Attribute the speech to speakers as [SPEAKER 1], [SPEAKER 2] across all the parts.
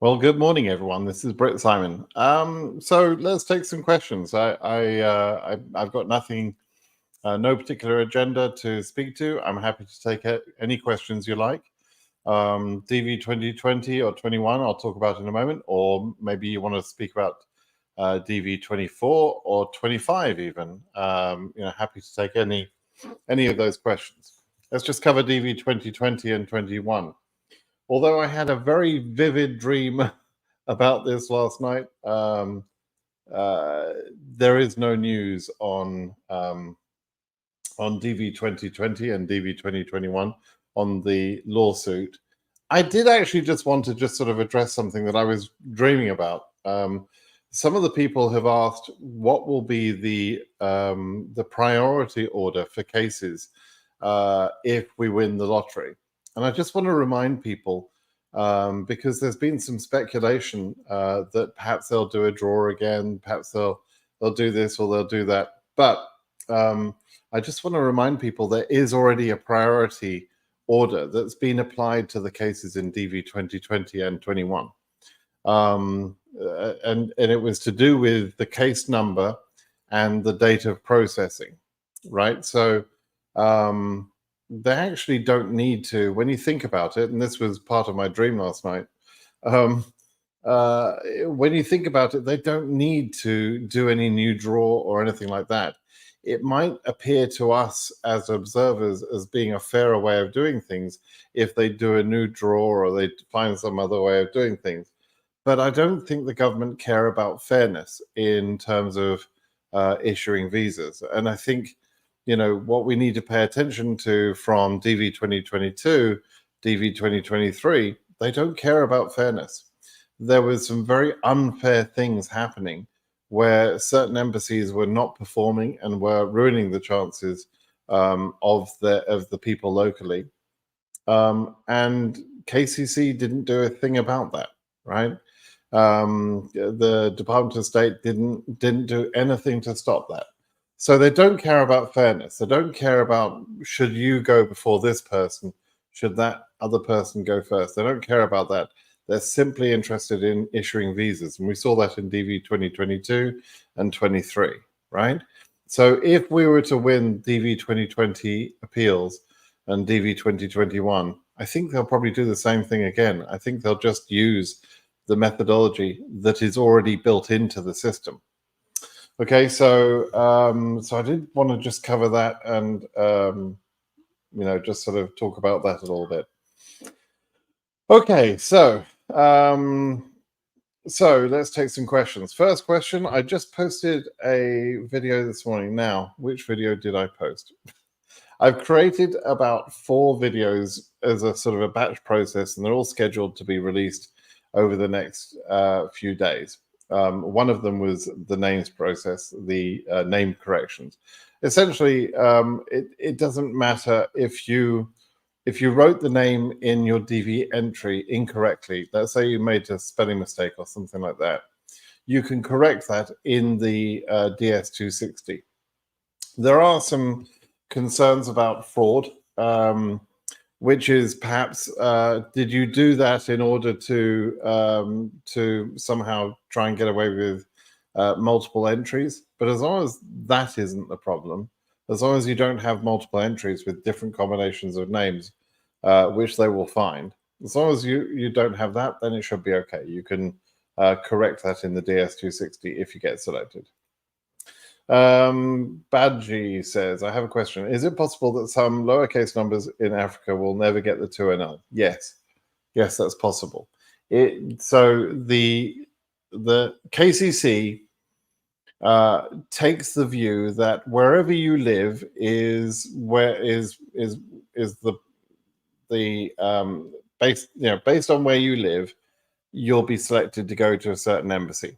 [SPEAKER 1] Well, good morning, everyone. This is Brett Simon. So let's take some questions. I've got nothing, no particular agenda to speak to. I'm happy to take any questions you like. DV 2020 or 21, I'll talk about in a moment, or maybe you want to speak about DV 24 or 25 even. Happy to take any of those questions. Let's just cover DV 2020 and 21. Although I had a very vivid dream about this last night, there is no news on DV 2020 and DV 2021 on the lawsuit. I did actually just want to just sort of address something that I was dreaming about. Some of the people have asked what will be the priority order for cases if we win the lottery. And I just want to remind people, because there's been some speculation that perhaps they'll do a draw again, perhaps they'll do this or they'll do that. But I just want to remind people there is already a priority order that's been applied to the cases in DV 2020 and 21. And it was to do with the case number and the date of processing, right? So they actually don't need to, when you think about it, and this was part of my dream last night, when you think about it, they don't need to do any new draw or anything like that. It might appear to us as observers as being a fairer way of doing things if they do a new draw or they find some other way of doing things. But I don't think the government care about fairness in terms of issuing visas. And I think what we need to pay attention to from DV 2022, DV 2023, they don't care about fairness. There was some very unfair things happening where certain embassies were not performing and were ruining the chances of the people locally. And KCC didn't do a thing about that, right? The Department of State didn't do anything to stop that. So they don't care about fairness. They don't care about should you go before this person, should that other person go first. They don't care about that. They're simply interested in issuing visas. And we saw that in DV 2022 and 23, right? So if we were to win DV 2020 appeals and DV 2021, I think they'll probably do the same thing again. I think they'll just use the methodology that is already built into the system. Okay, so I did want to just cover that and just sort of talk about that a little bit. Okay, so let's take some questions. First question, I just posted a video this morning. Now, which video did I post? I've created about 4 videos as a sort of a batch process, and they're all scheduled to be released over the next few days. One of them was the names process, the name corrections. Essentially, it doesn't matter if you wrote the name in your DV entry incorrectly. Let's say you made a spelling mistake or something like that. You can correct that in the DS260. There are some concerns about fraud, which is perhaps, did you do that in order to somehow try and get away with multiple entries? But as long as that isn't the problem, as long as you don't have multiple entries with different combinations of names, which they will find, as long as you don't have that, then it should be okay. You can correct that in the DS260 if you get selected. Badgie says, I have a question. Is it possible that some lowercase numbers in Africa will never get the 2NL? Yes, that's possible. So the KCC takes the view that wherever you live is based on where you live, you'll be selected to go to a certain embassy.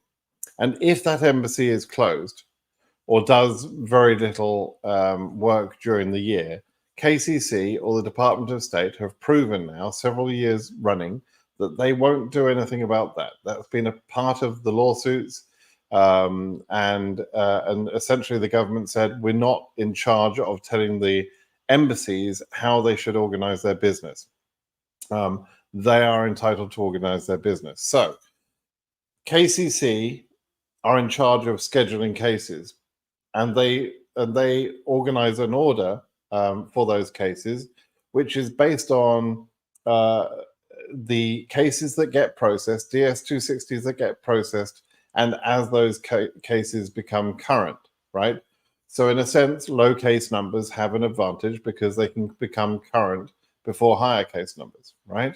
[SPEAKER 1] And if that embassy is closed or does very little work during the year, KCC or the Department of State have proven now, several years running, that they won't do anything about that. That's been a part of the lawsuits. And essentially the government said, we're not in charge of telling the embassies how they should organize their business. they are entitled to organize their business. So KCC are in charge of scheduling cases, and they organize an order for those cases, which is based on the cases that get processed, DS-260s that get processed, and as those cases become current, right? So in a sense, low case numbers have an advantage because they can become current before higher case numbers, right?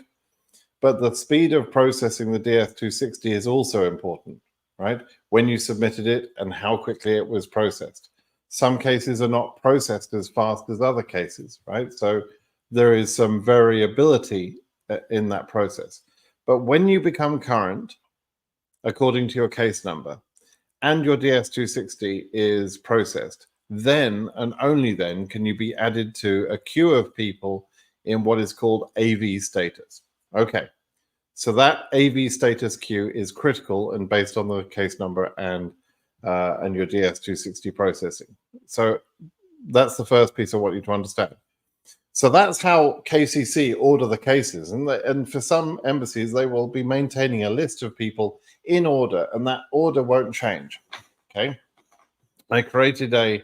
[SPEAKER 1] But the speed of processing the DS-260 is also important, right? When you submitted it and how quickly it was processed. Some cases are not processed as fast as other cases, right? So there is some variability in that process. But when you become current, according to your case number, and your DS-260 is processed, then and only then can you be added to a queue of people in what is called AV status. Okay, so that AV status queue is critical and based on the case number and your DS-260 processing. So that's the first piece I want you to understand. So that's how KCC order the cases. And for some embassies, they will be maintaining a list of people in order, and that order won't change. Okay. I created a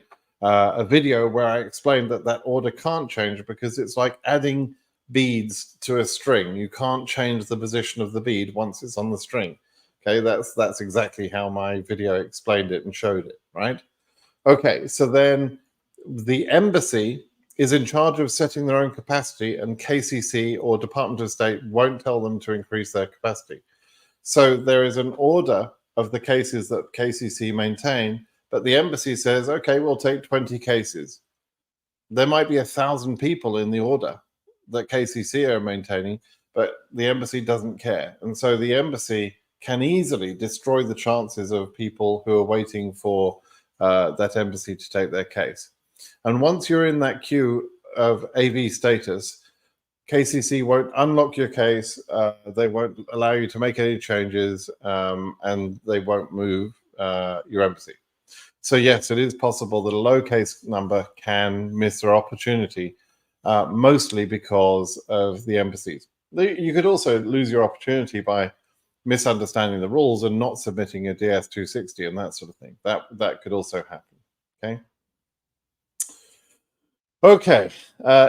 [SPEAKER 1] video where I explained that order can't change because it's like adding beads to a string. You can't change the position of the bead once it's on the string. Okay, that's exactly how my video explained it and showed it, right? Okay, so then the embassy is in charge of setting their own capacity, and KCC or Department of State won't tell them to increase their capacity. So there is an order of the cases that KCC maintain, but the embassy says, okay, we'll take 20 cases. There might be 1,000 people in the order that KCC are maintaining, but the embassy doesn't care. And so the embassy can easily destroy the chances of people who are waiting for that embassy to take their case. And once you're in that queue of AV status, KCC won't unlock your case, they won't allow you to make any changes, and they won't move your embassy. So yes, it is possible that a low case number can miss their opportunity, mostly because of the embassies. You could also lose your opportunity by misunderstanding the rules and not submitting a DS-260 and that sort of thing. That could also happen, okay? Okay,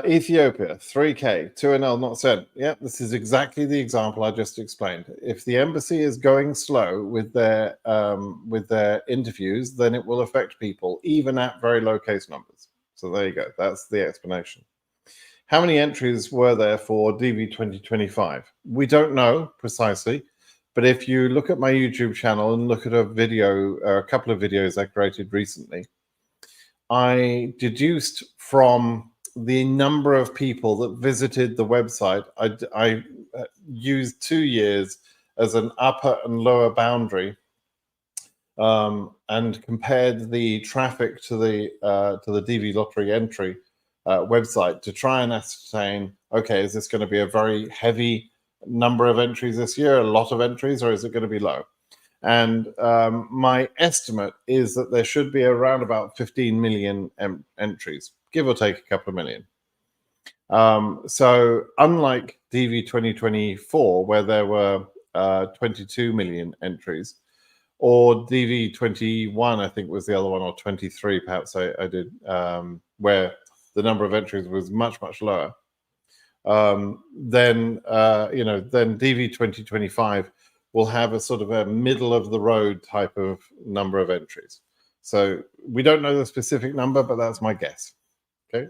[SPEAKER 1] Ethiopia, 3K, 2NL not sent. Yeah, this is exactly the example I just explained. If the embassy is going slow with their interviews, then it will affect people, even at very low case numbers. So there you go, that's the explanation. How many entries were there for DV 2025? We don't know precisely, but if you look at my YouTube channel and look at a video, a couple of videos I created recently, I deduced from the number of people that visited the website, I used 2 years as an upper and lower boundary, and compared the traffic to the DV lottery entry website to try and ascertain, okay, is this going to be a very heavy number of entries this year, a lot of entries, or is it going to be low? And my estimate is that there should be around about 15 million entries, give or take a couple of million. So unlike DV 2024, where there were 22 million entries, or DV 21, I think was the other one, or 23, perhaps I did, where the number of entries was much, much lower, then DV 2025 will have a sort of a middle of the road type of number of entries. So we don't know the specific number, but that's my guess. Okay.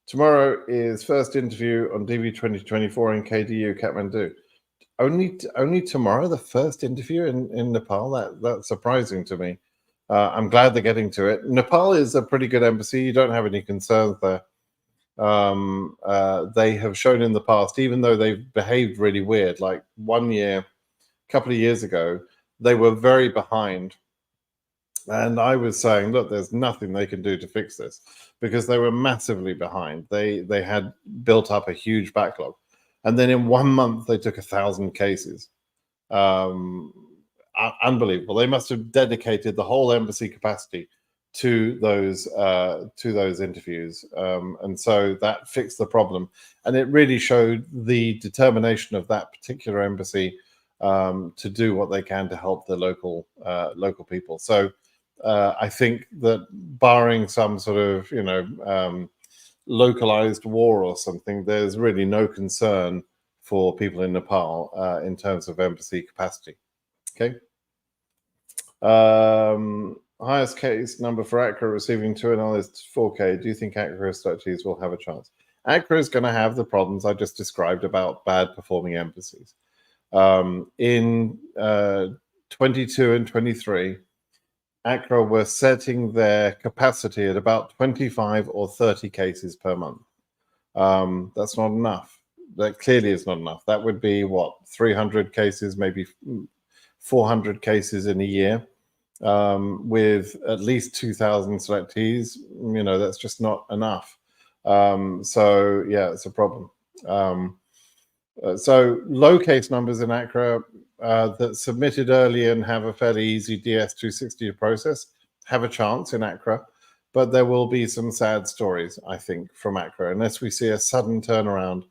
[SPEAKER 1] Tomorrow is first interview on DV 2024 in KDU, Kathmandu. Only tomorrow, the first interview in Nepal? That's surprising to me. I'm glad they're getting to it. Nepal is a pretty good embassy. You don't have any concerns there. They have shown in the past, even though they've behaved really weird, like 1 year, couple of years ago, they were very behind, and I was saying, look, there's nothing they can do to fix this, because they were massively behind. They had built up a huge backlog, and then in 1 month they took 1,000 cases. Unbelievable. They must have dedicated the whole embassy capacity to those interviews, and so that fixed the problem, and it really showed the determination of that particular embassy to do what they can to help the local people. So I think that barring some sort of localized war or something, there's really no concern for people in Nepal in terms of embassy capacity. Okay. Highest case number for ACRA receiving 2 analysts 4K. Do you think ACRA selectees will have a chance? ACRA is going to have the problems I just described about bad performing embassies. In 22 and 23, ACRA were setting their capacity at about 25 or 30 cases per month. That's not enough. That clearly is not enough. That would be what, 300 cases, maybe 400 cases in a year, with at least 2,000 selectees. That's just not enough. So yeah, it's a problem. So low case numbers in ACRA that submitted early and have a fairly easy DS-260 process have a chance in ACRA, but there will be some sad stories, I think, from ACRA, unless we see a sudden turnaround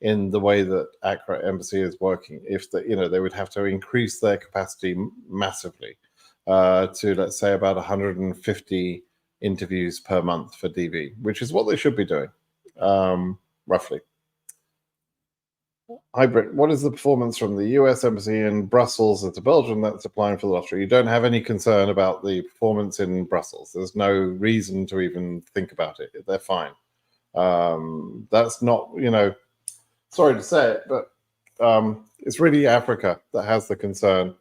[SPEAKER 1] in the way that ACRA embassy is working. If they would have to increase their capacity massively to, let's say, about 150 interviews per month for DV, which is what they should be doing, roughly. Hi, Britt. What is the performance from the US Embassy in Brussels and to Belgium that's applying for the lottery? You don't have any concern about the performance in Brussels. There's no reason to even think about it. They're fine. That's not, sorry to say it, but it's really Africa that has the concern.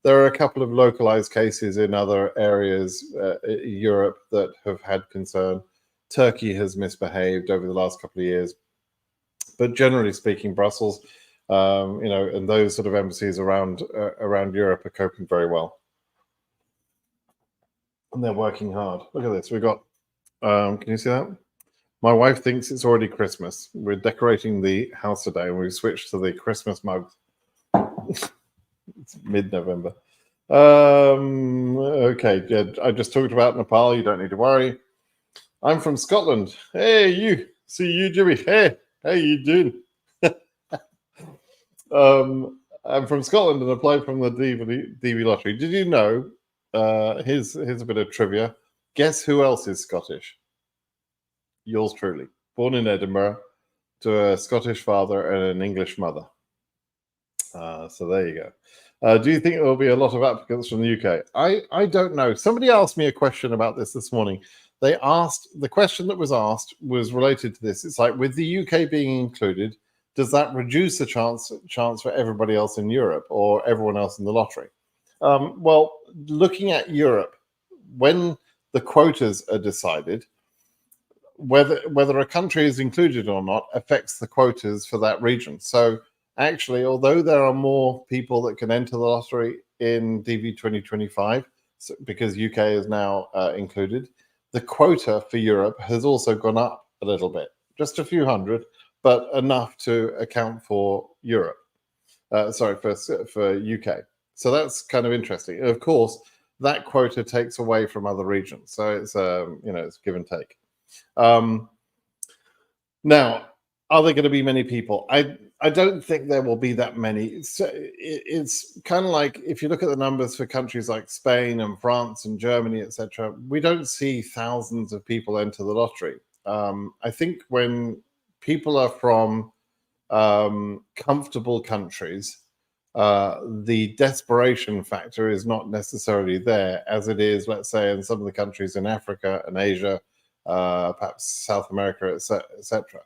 [SPEAKER 1] There are a couple of localized cases in other areas, Europe, that have had concern. Turkey has misbehaved over the last couple of years. But generally speaking, Brussels, and those sort of embassies around Europe are coping very well, and they're working hard. Look at this. We've got. Can you see that? My wife thinks it's already Christmas. We're decorating the house today, and we've switched to the Christmas mugs. It's mid-November. Okay, yeah, I just talked about Nepal. You don't need to worry. I'm from Scotland. Hey, you. See you, Jimmy. Hey. How you doing? I'm from Scotland and applied from the DV lottery. Did you know? Here's a bit of trivia. Guess who else is Scottish? Yours truly. Born in Edinburgh to a Scottish father and an English mother. So there you go. Do you think there will be a lot of applicants from the UK? I don't know. Somebody asked me a question about this morning. The question that was asked was related to this. It's like, with the UK being included, does that reduce the chance for everybody else in Europe or everyone else in the lottery? Well, looking at Europe, when the quotas are decided, whether a country is included or not affects the quotas for that region. So actually, although there are more people that can enter the lottery in DV 2025, because UK is now included, the quota for Europe has also gone up a little bit, just a few hundred, but enough to account for Europe. For UK. So that's kind of interesting. And of course, that quota takes away from other regions, so it's it's give and take. Now, are there going to be many people? I don't think there will be that many. It's kind of like, if you look at the numbers for countries like Spain and France and Germany, etc., we don't see thousands of people enter the lottery. I think when people are from comfortable countries, the desperation factor is not necessarily there, as it is, let's say, in some of the countries in Africa and Asia, perhaps South America, etc.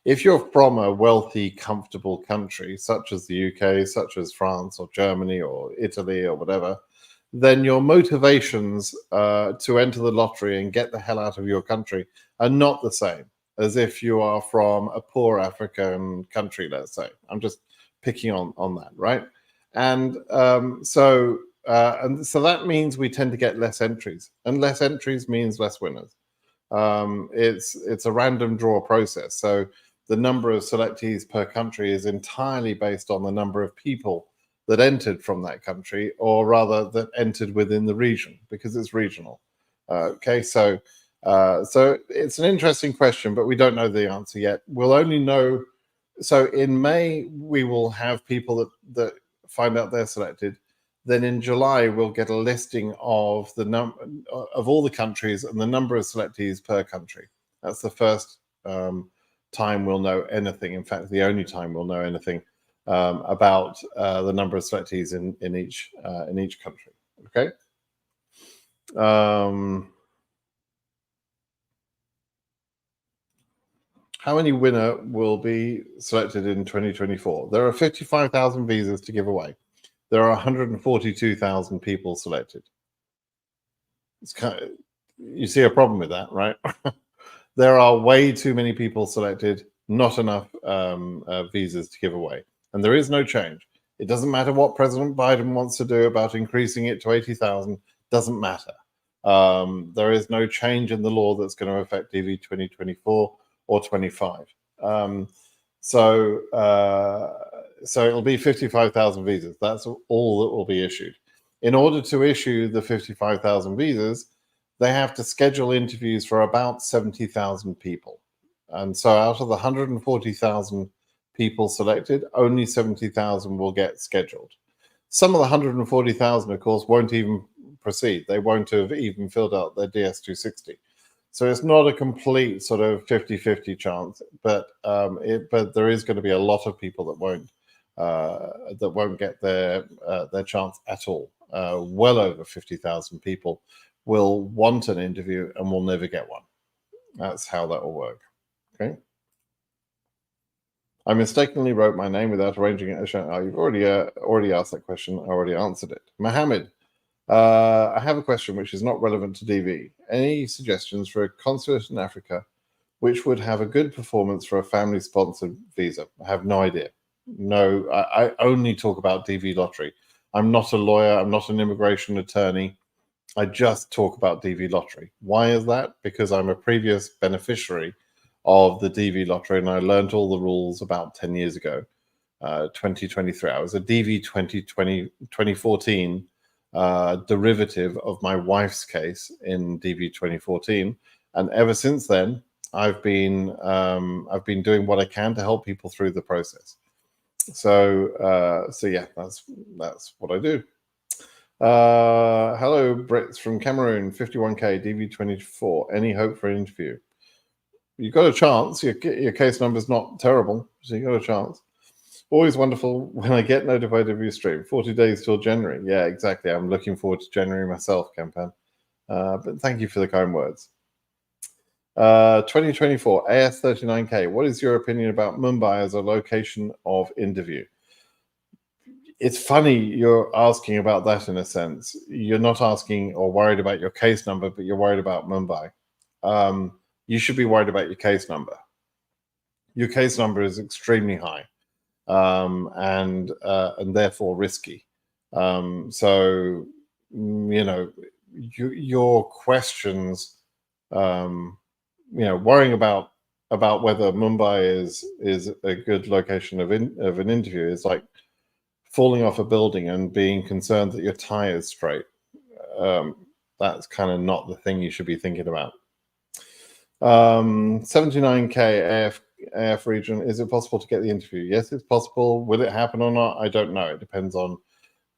[SPEAKER 1] If you're from a wealthy, comfortable country, such as the UK, such as France or Germany or Italy or whatever, then your motivations to enter the lottery and get the hell out of your country are not the same as if you are from a poor African country, let's say. I'm just picking on that, right? And so that means we tend to get less entries, and less entries means less winners. It's a random draw process. So the number of selectees per country is entirely based on the number of people that entered from that country, or rather that entered within the region, because it's regional. Okay, so it's an interesting question, but we don't know the answer yet. We'll only know. So in May we will have people that find out they're selected. Then in July we'll get a listing of the of all the countries and the number of selectees per country. That's the first time we'll know anything. In fact, the only time we'll know anything about the number of selectees in each country. Okay. How many winner will be selected in 2024? There are 55,000 visas to give away. There are 142,000 people selected. It's kind of, you see a problem with that, right? There are way too many people selected, not enough visas to give away. And there is no change. It doesn't matter what President Biden wants to do about increasing it to 80,000, doesn't matter. There is no change in the law that's going to affect DV 2024 or 25. So it'll be 55,000 visas. That's all that will be issued. In order to issue the 55,000 visas, they have to schedule interviews for about 70,000 people. And so out of the 140,000 people selected, only 70,000 will get scheduled. Some of the 140,000, of course, won't even proceed. They won't have even filled out their DS-260. So it's not a complete sort of 50-50 chance, but there is going to be a lot of people that won't get their chance at all. Well over 50,000 people will want an interview and will never get one. That's how that will work. Okay. I mistakenly wrote my name without arranging it. Oh, you've already asked that question. I already answered it. Mohammed, I have a question which is not relevant to DV. Any suggestions for a consulate in Africa which would have a good performance for a family-sponsored visa? I have no idea. No, I only talk about DV lottery. I'm not a lawyer. I'm not an immigration attorney. I just talk about DV lottery. Why is that? Because I'm a previous beneficiary of the DV lottery, and I learned all the rules about 10 years ago, 2023. I was a DV 2014 derivative of my wife's case in DV 2014, and ever since then, I've been doing what I can to help people through the process. So yeah, that's what I do. Hello, Brits from Cameroon, 51K, DV24. Any hope for an interview? You've got a chance. Your case number's not terrible, so you got a chance. Always wonderful when I get notified of your stream. 40 days till January. Yeah, exactly. I'm looking forward to January myself, Campan. But thank you for the kind words. 2024 AS39K. What is your opinion about Mumbai as a location of interview? It's funny you're asking about that in a sense. You're not asking or worried about your case number, but you're worried about Mumbai. You should be worried about your case number. Your case number is extremely high, and therefore risky. So you know, your questions, worrying about whether Mumbai is a good location of an interview is like falling off a building and being concerned that your tie is straight. That's kind of not the thing you should be thinking about. 79K AF region. Is it possible to get the interview? Yes, it's possible. Will it happen or not? I don't know. It depends on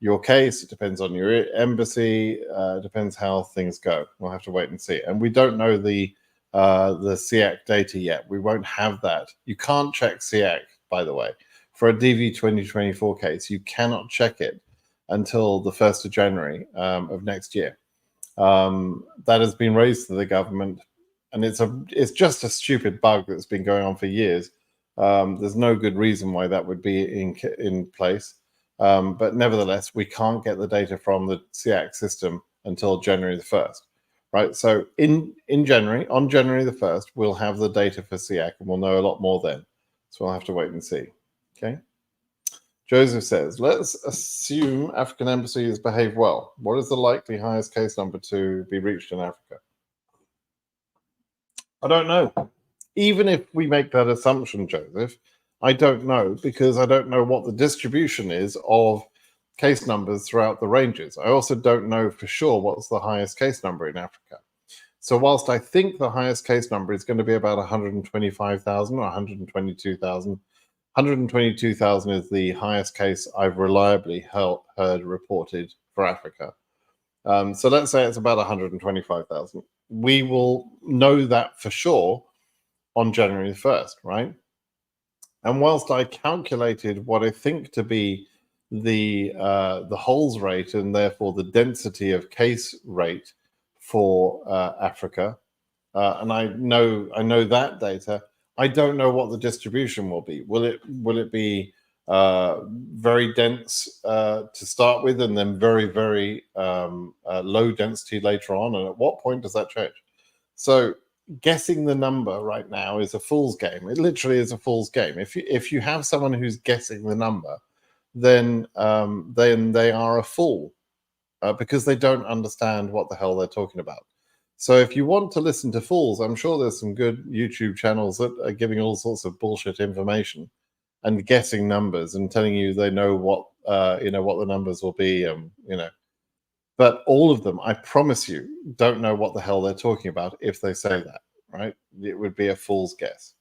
[SPEAKER 1] your case. It depends on your embassy. It depends how things go. We'll have to wait and see. And we don't know the SEAC data yet. We won't have that. You can't check SEAC, by the way. For a DV 2024 case, you cannot check it until the 1st of January of next year. That has been raised to the government, and it's just a stupid bug that's been going on for years. There's no good reason why that would be in place. But nevertheless, we can't get the data from the SEAC system until January the 1st. Right, so in January, on January the 1st, we'll have the data for SEAC, and we'll know a lot more then. So we'll have to wait and see. Okay. Joseph says, let's assume African embassies behave well. What is the likely highest case number to be reached in Africa? I don't know. Even if we make that assumption, Joseph, I don't know, because I don't know what the distribution is of case numbers throughout the ranges. I also don't know for sure what's the highest case number in Africa. So whilst I think the highest case number is going to be about 125,000 or 122,000, 122,000 is the highest case I've reliably heard reported for Africa. So let's say it's about 125,000. We will know that for sure on January 1st, right? And whilst I calculated what I think to be the holes rate and therefore the density of case rate for Africa, and I know that data, I don't know what the distribution will be. Will it be very dense to start with, and then very, very low density later on? And at what point does that change? So guessing the number right now is a fool's game. It literally is a fool's game. If you have someone who's guessing the number, then they are a fool because they don't understand what the hell they're talking about. So if you want to listen to fools, I'm sure there's some good YouTube channels that are giving all sorts of bullshit information and guessing numbers and telling you they know what what the numbers will be, But all of them, I promise you, don't know what the hell they're talking about if they say that, right? It would be a fool's guess.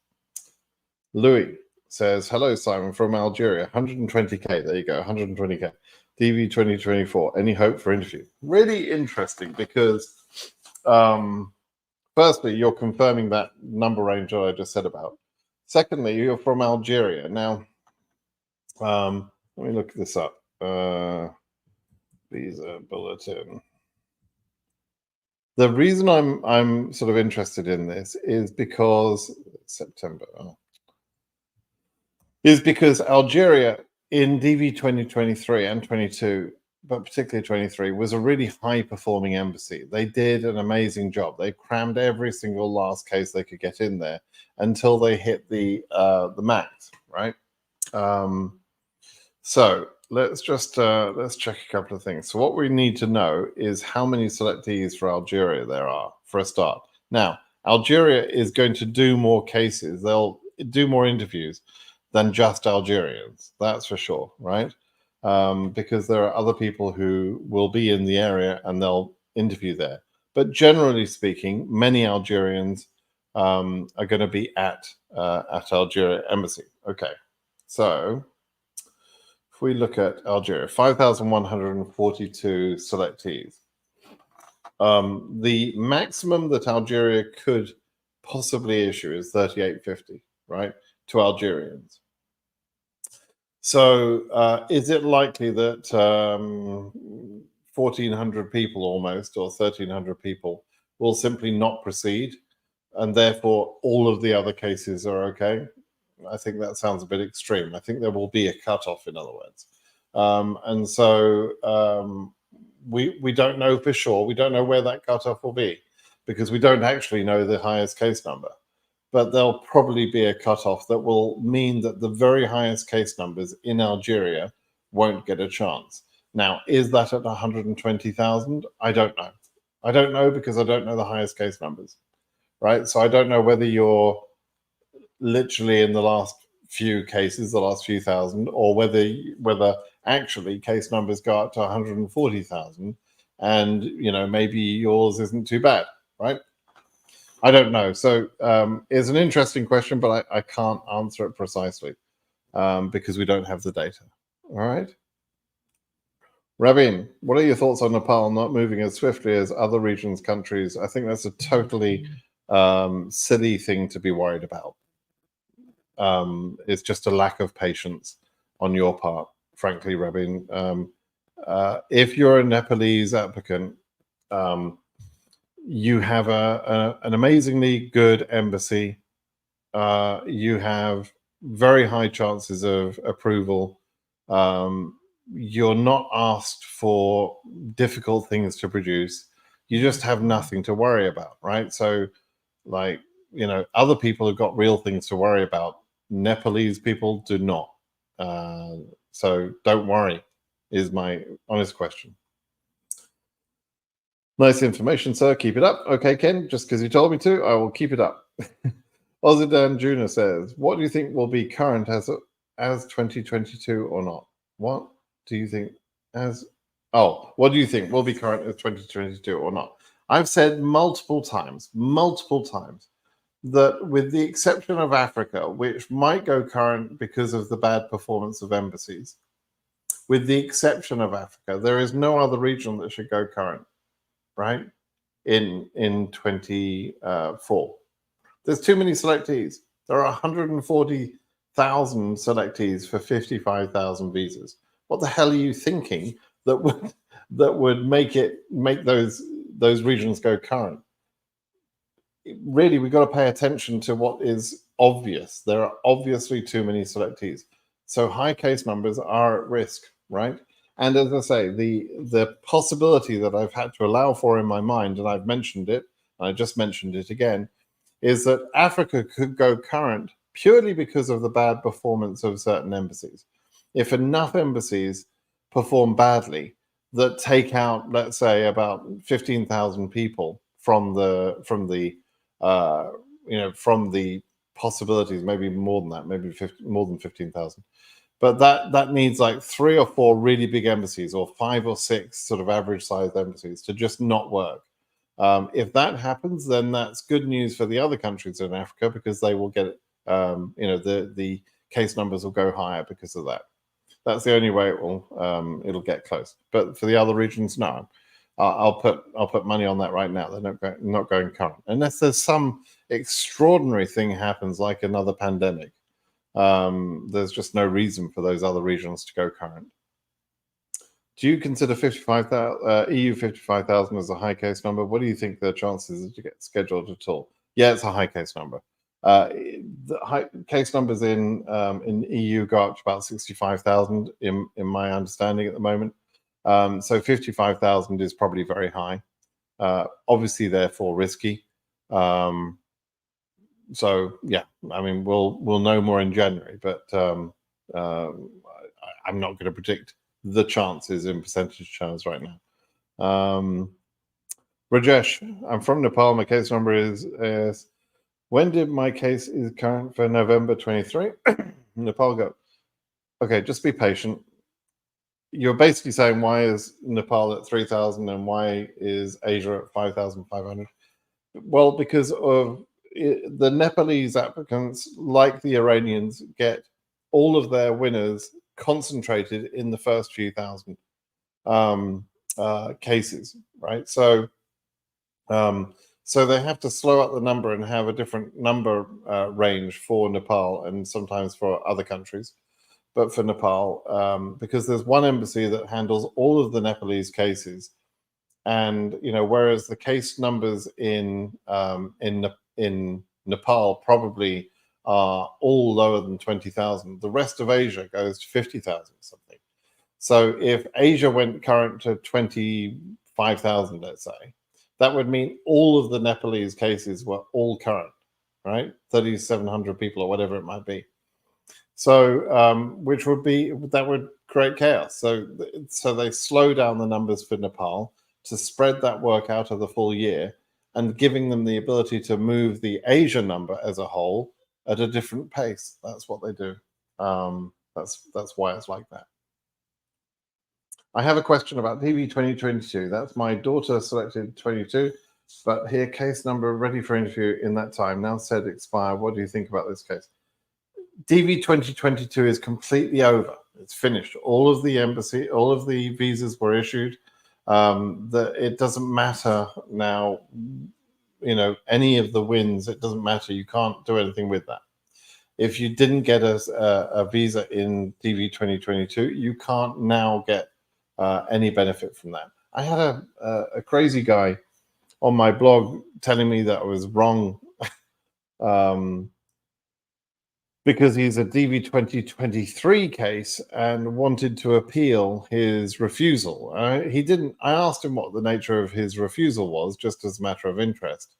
[SPEAKER 1] Louis says, hello, Simon, from Algeria, 120K. There you go, 120K. DV 2024. Any hope for interview? Really interesting because, firstly, you're confirming that number range that I just said about. Secondly, you're from Algeria. Now, let me look this up. Visa bulletin. The reason I'm sort of interested in this is because because Algeria in DV 2023 and 22, but particularly 23, was a really high performing embassy. They did an amazing job. They crammed every single last case they could get in there until they hit the max, right? So let's just let's check a couple of things. So what we need to know is how many selectees for Algeria there are for a start. Now, Algeria is going to do more cases. They'll do more interviews than just Algerians. That's for sure, right? Because there are other people who will be in the area and they'll interview there. But generally speaking, many Algerians are going to be at Algeria embassy. Okay, so if we look at Algeria, 5,142 selectees. The maximum that Algeria could possibly issue is 3,850, right, to Algerians. So is it likely that 1,400 people almost, or 1,300 people, will simply not proceed, and therefore all of the other cases are okay? I think that sounds a bit extreme. I think there will be a cutoff, in other words. And so we don't know for sure. We don't know where that cutoff will be because we don't actually know the highest case number. But there'll probably be a cutoff that will mean that the very highest case numbers in Algeria won't get a chance. Now, is that at 120,000? I don't know. I don't know because I don't know the highest case numbers, right? So I don't know whether you're literally in the last few cases, the last few thousand, or whether actually case numbers go up to 140,000 and, maybe yours isn't too bad, right? I don't know. So it's an interesting question, but I can't answer it precisely because we don't have the data. All right. Ravin, what are your thoughts on Nepal not moving as swiftly as other regions, countries? I think that's a totally silly thing to be worried about. It's just a lack of patience on your part, frankly, Ravin. If you're a Nepalese applicant, you have an amazingly good embassy. You have very high chances of approval. You're not asked for difficult things to produce. You just have nothing to worry about, right? So, other people have got real things to worry about. Nepalese people do not. So don't worry, is my honest question. Nice information, sir. Keep it up. Okay, Ken, just because you told me to, I will keep it up. Ozidan Juna says, what do you think will be current as 2022 or not? What do you think will be current as 2022 or not? I've said multiple times, that with the exception of Africa, which might go current because of the bad performance of embassies, with the exception of Africa, there is no other region that should go current, right? In 24. There's too many selectees. There are 140,000 selectees for 55,000 visas. What the hell are you thinking that would make those regions go current? Really, we've got to pay attention to what is obvious. There are obviously too many selectees. So high case numbers are at risk, right? And as I say, the possibility that I've had to allow for in my mind, and I've mentioned it, and I just mentioned it again, is that Africa could go current purely because of the bad performance of certain embassies. If enough embassies perform badly that take out, let's say, about 15,000 people from the possibilities, maybe more than that, maybe more than 15,000. But that needs like 3 or 4 really big embassies, or 5 or 6 sort of average sized embassies to just not work. If that happens, then that's good news for the other countries in Africa, because they will get, the case numbers will go higher because of that. That's the only way it'll get close. But for the other regions, no. I'll put money on that right now. They're not going current unless there's some extraordinary thing happens, like another pandemic. There's just no reason for those other regions to go current. Do you consider 55,000 EU 55,000 as a high case number? What do you think the chances to get scheduled at all? Yeah, it's a high case number. The high case numbers in EU go up to about 65,000 in my understanding at the moment. So 55,000 is probably very high. Obviously, therefore risky. So yeah, I mean, we'll know more in January, but I'm not going to predict the chances in percentage terms right now. Rajesh, I'm from Nepal. My case number is when did my case is current for November 23? Nepal go. Okay, just be patient. You're basically saying, why is Nepal at 3,000 and why is Asia at 5,500? Well, because of the Nepalese applicants, like the Iranians, get all of their winners concentrated in the first few thousand cases, right? So they have to slow up the number and have a different number range for Nepal and sometimes for other countries. But for Nepal, because there's one embassy that handles all of the Nepalese cases, and whereas the case numbers in Nepal probably are all lower than 20,000, the rest of Asia goes to 50,000 something. So if Asia went current to 25,000, let's say, that would mean all of the Nepalese cases were all current, right? 3,700 people or whatever it might be. So, that would create chaos. So they slow down the numbers for Nepal to spread that work out of the full year, and giving them the ability to move the Asia number as a whole at a different pace. That's what they do. That's why it's like that. I have a question about DV 2022. That's my daughter selected 22, but here case number ready for interview in that time. Now said expire. What do you think about this case? DV 2022 is completely over. It's finished. All of the visas were issued. It doesn't matter now, any of the wins, it doesn't matter. You can't do anything with that. If you didn't get a visa in DV 2022, you can't now get any benefit from that. I had a crazy guy on my blog telling me that I was wrong because he's a DV 2023 case and wanted to appeal his refusal. He didn't. I asked him what the nature of his refusal was, just as a matter of interest.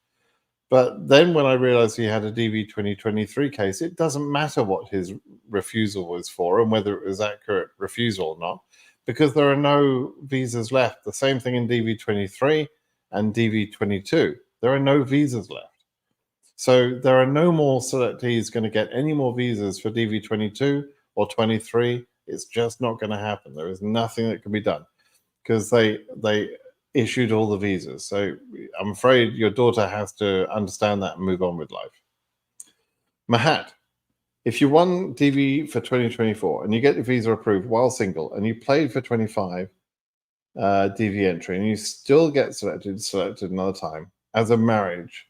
[SPEAKER 1] But then when I realized he had a DV 2023 case, it doesn't matter what his refusal was for and whether it was accurate refusal or not, because there are no visas left. The same thing in DV 23 and DV 22. There are no visas left. So there are no more selectees going to get any more visas for DV 22 or 23. It's just not going to happen. There is nothing that can be done, because they issued all the visas. So I'm afraid your daughter has to understand that and move on with life. Mahat, if you won DV for 2024 and you get your visa approved while single and you played for 25 DV entry and you still get selected another time as a marriage,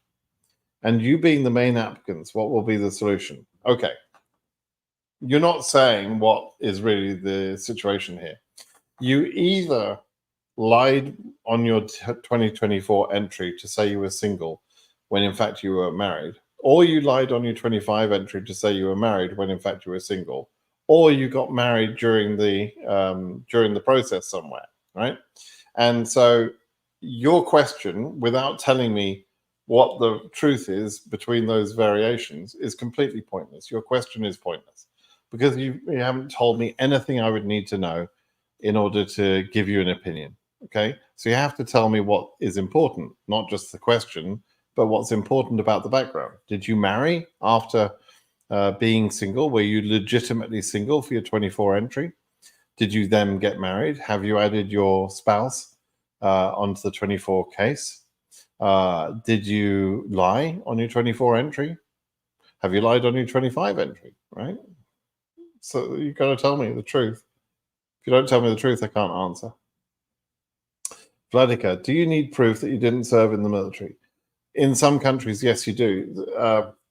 [SPEAKER 1] and you being the main applicants, what will be the solution? Okay. You're not saying what is really the situation here. You either lied on your 2024 entry to say you were single when in fact you were married, or you lied on your 25 entry to say you were married when in fact you were single, or you got married during the process somewhere, right? And so your question, without telling me what the truth is between those variations, is completely pointless. Your question is pointless because you haven't told me anything I would need to know in order to give you an opinion. Okay, so you have to tell me what is important, not just the question, but what's important about the background. Did you marry after being single? Were you legitimately single for your 24 entry? Did you then get married? Have you added your spouse onto the 24 case? Did you lie on your 24 entry? Have you lied on your 25 entry, right? So you've got to tell me the truth. If you don't tell me the truth, I can't answer. Vladika, do you need proof that you didn't serve in the military? In some countries, yes, you do.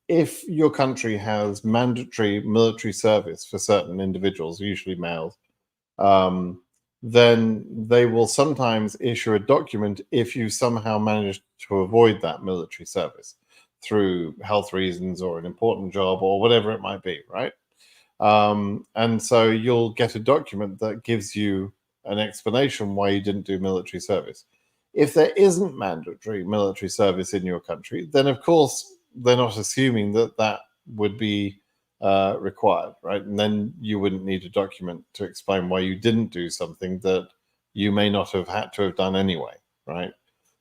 [SPEAKER 1] If your country has mandatory military service for certain individuals, usually males, then they will sometimes issue a document if you somehow managed to avoid that military service through health reasons or an important job or whatever it might be, right? And so you'll get a document that gives you an explanation why you didn't do military service. If there isn't mandatory military service in your country, then of course they're not assuming that that would be required, right? And then you wouldn't need a document to explain why you didn't do something that you may not have had to have done anyway, right?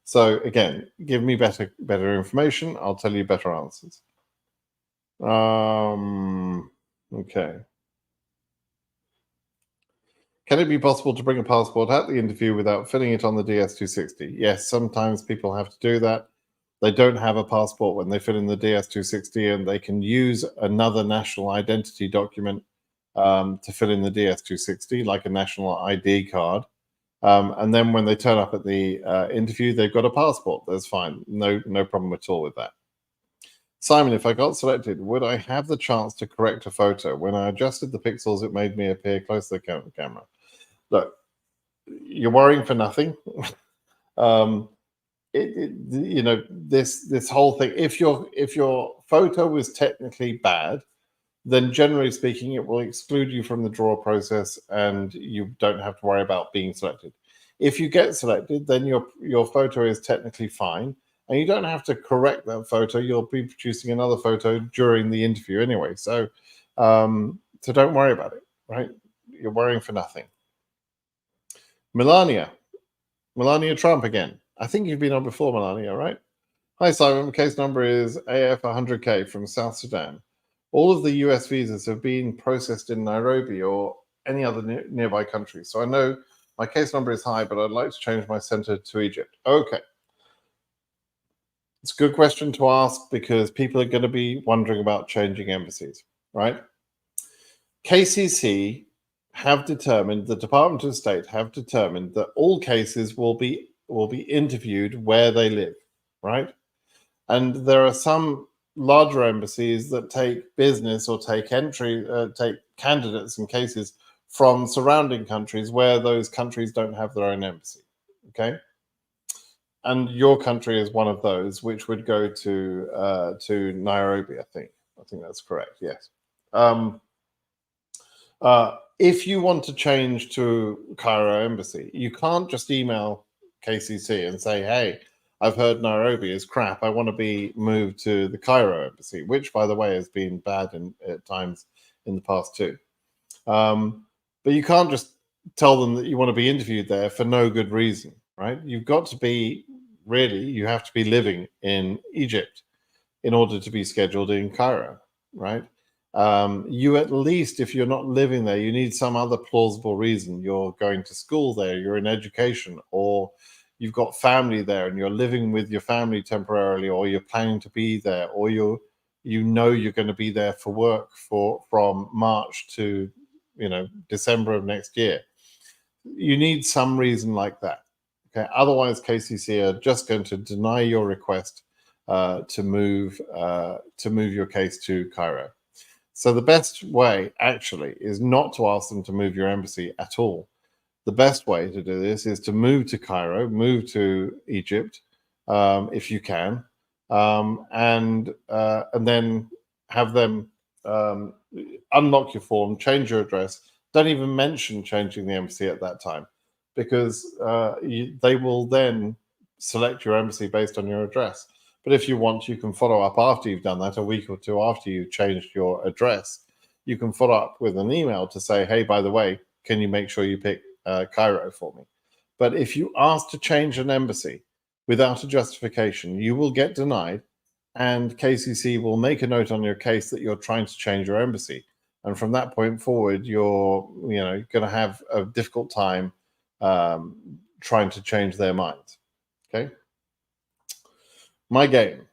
[SPEAKER 1] So again, give me better information. I'll tell you better answers. Okay. Can it be possible to bring a passport at the interview without filling it on the DS260? Yes, sometimes people have to do that. They don't have a passport when they fill in the DS260, and they can use another national identity document to fill in the DS260, like a national ID card. And then when they turn up at the interview, they've got a passport. That's fine. No problem at all with that. Simon, if I got selected, would I have the chance to correct a photo? When I adjusted the pixels, it made me appear close to the camera. Look, you're worrying for nothing. You know, this whole thing. If your photo was technically bad, then generally speaking, it will exclude you from the draw process, and you don't have to worry about being selected. If you get selected, then your photo is technically fine, and you don't have to correct that photo. You'll be producing another photo during the interview anyway. So don't worry about it, right? You're worrying for nothing. Melania Trump again. I think you've been on before, Melania, right? Hi, Simon. Case number is AF100K from South Sudan. All of the US visas have been processed in Nairobi or any other nearby country. So I know my case number is high, but I'd like to change my center to Egypt. Okay. It's a good question to ask because people are going to be wondering about changing embassies, right? KCC have determined, the Department of State have determined that all cases will be interviewed where they live, right? And there are some larger embassies that take business or take candidates and cases from surrounding countries where those countries don't have their own embassy, okay? And your country is one of those, which would go to Nairobi, I think. I think that's correct, yes. If you want to change to Cairo embassy, you can't just email KCC and say, hey, I've heard Nairobi is crap. I want to be moved to the Cairo embassy, which, by the way, has been bad at times in the past too. But you can't just tell them that you want to be interviewed there for no good reason, right? You've got to be you have to be living in Egypt in order to be scheduled in Cairo, right? You at least, if you're not living there, you need some other plausible reason. You're going to school there, you're in education, or you've got family there and you're living with your family temporarily, or you're planning to be there, or you're going to be there for work from March to December of next year, you need some reason like that. Okay, otherwise KCC are just going to deny your request to move your case to Cairo. So the best way actually is not to ask them to move your embassy at all. The best way to do this is to move to Cairo, move to Egypt, if you can, and then have them unlock your form, change your address. Don't even mention changing the embassy at that time, because they will then select your embassy based on your address. But if you want, you can follow up after you've done that, a week or two after you've changed your address. You can follow up with an email to say, hey, by the way, can you make sure you pick Cairo for me? But if you ask to change an embassy without a justification, you will get denied, and KCC will make a note on your case that you're trying to change your embassy. And from that point forward, you're going to have a difficult time trying to change their minds. Okay. My game.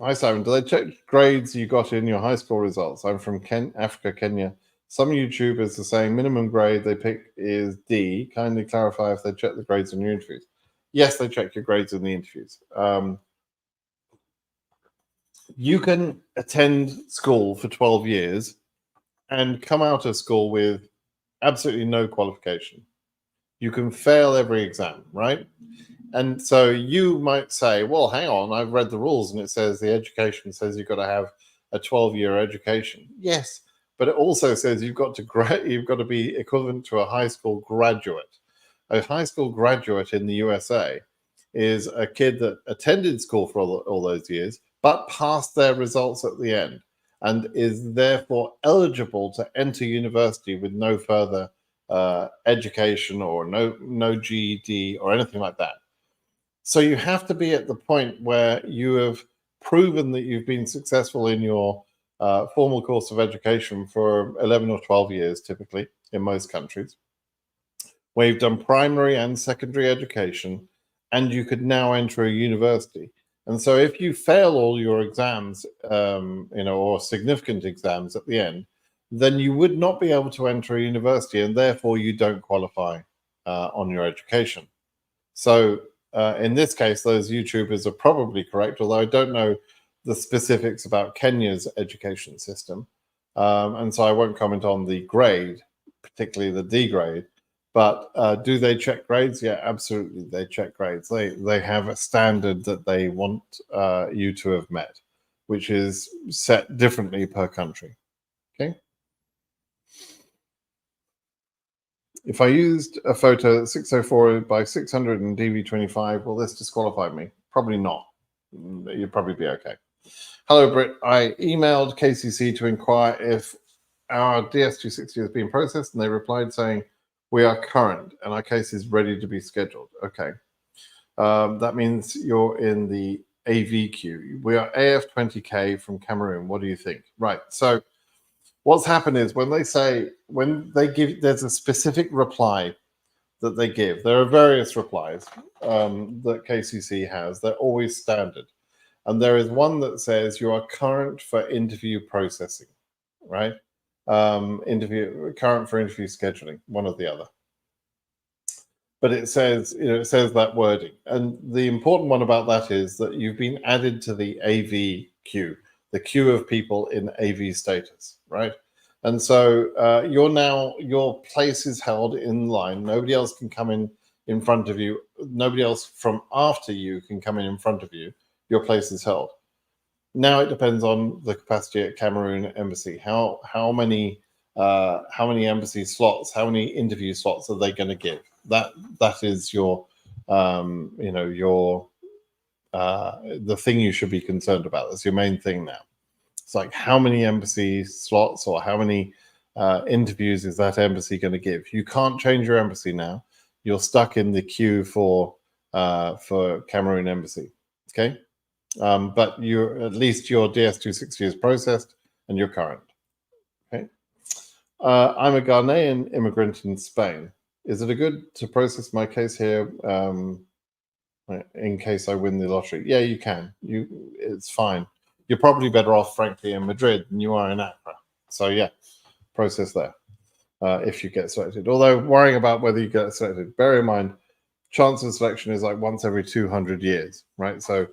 [SPEAKER 1] Hi, Simon. Do they check grades you got in your high school results? I'm from Africa, Kenya. Some YouTubers are saying minimum grade they pick is D. Kindly clarify if they check the grades in your interviews. Yes, they check your grades in the interviews. You can attend school for 12 years and come out of school with absolutely no qualification. You can fail every exam, right? And so you might say, well, hang on, I've read the rules and it says the education says you've got to have a 12-year education. Yes, but it also says you've got to be equivalent to a high school graduate. A high school graduate in the USA is a kid that attended school for all those years, but passed their results at the end and is therefore eligible to enter university with no further education or no GED or anything like that. So you have to be at the point where you have proven that you've been successful in your formal course of education for 11 or 12 years, typically in most countries, where you've done primary and secondary education, and you could now enter a university. And so if you fail all your exams, or significant exams at the end, then you would not be able to enter a university, and therefore you don't qualify on your education. So in this case, those YouTubers are probably correct, although I don't know the specifics about Kenya's education system. And so I won't comment on the grade, particularly the D grade. But do they check grades? Yeah, absolutely. They check grades. They have a standard that they want you to have met, which is set differently per country. Okay. If I used a photo 604 by 600 and DV25, will this disqualify me? Probably not. You'd probably be okay. Hello, Britt. I emailed KCC to inquire if our DS260 has been processed, and they replied saying, we are current and our case is ready to be scheduled. Okay. That means you're in the AV queue. We are AF20K from Cameroon. What do you think? Right. So what's happened is when they give, there's a specific reply that they give. There are various replies that KCC has. They're always standard. And there is one that says you are current for interview processing, right? Current for interview scheduling, one or the other. But it says, it says that wording. And the important one about that is that you've been added to the AV queue, the queue of people in AV status, right? And so your place is held in line. Nobody else can come in front of you. Nobody else from after you can come in front of you. Your place is held. Now it depends on the capacity at Cameroon Embassy. How many embassy slots, how many interview slots are they going to give? That is your the thing you should be concerned about. That's your main thing now. It's like, how many embassy slots or how many interviews is that embassy going to give? You can't change your embassy now. You're stuck in the queue for Cameroon Embassy. Okay. But at least your DS260 is processed and you're current. Okay. I'm a Ghanaian immigrant in Spain. Is it good to process my case here right, in case I win the lottery. Yeah, you can. It's fine. You're probably better off, frankly, in Madrid than you are in ACRA. So yeah, process there if you get selected. Although worrying about whether you get selected, bear in mind, chance of selection is like once every 200 years, right? So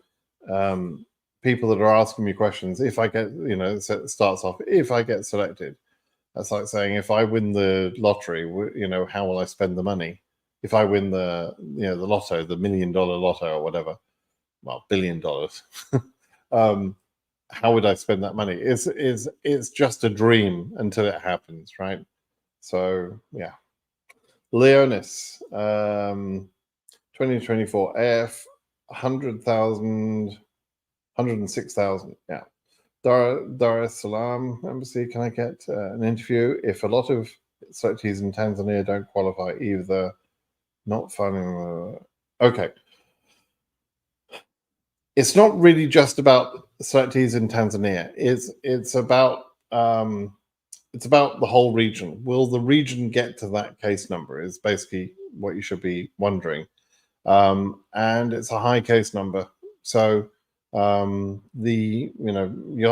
[SPEAKER 1] people that are asking me questions, if I get, it starts off, if I get selected, that's like saying, if I win the lottery, how will I spend the money? If I win the lotto, the $1 million lotto or whatever, well, $1 billion, how would I spend that money? It's just a dream until it happens, right? So yeah. Leonis, 2024 AF 100,000, 106,000. Yeah. Dar es Salaam Embassy, can I get an interview? If a lot of selectees in Tanzania don't qualify, either not finding. Okay. It's not really just about selectees in Tanzania. It's about the whole region. Will the region get to that case number? Is basically what you should be wondering. And it's a high case number, so you'll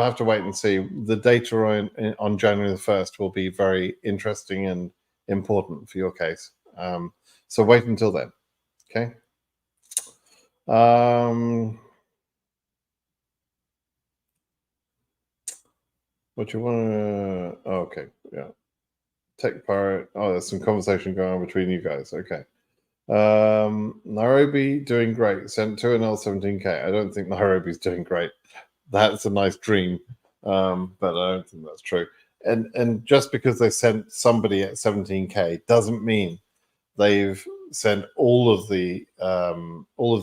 [SPEAKER 1] have to wait and see. The data on January the 1st will be very interesting and important for your case. So wait until then. Okay. What you want to? Oh, okay, yeah. Tech pirate. Oh, there's some conversation going on between you guys. Okay. Nairobi doing great. Sent 2NL 17K. I don't think Nairobi's doing great. That's a nice dream, but I don't think that's true. And just because they sent somebody at 17K doesn't mean they've sent all of the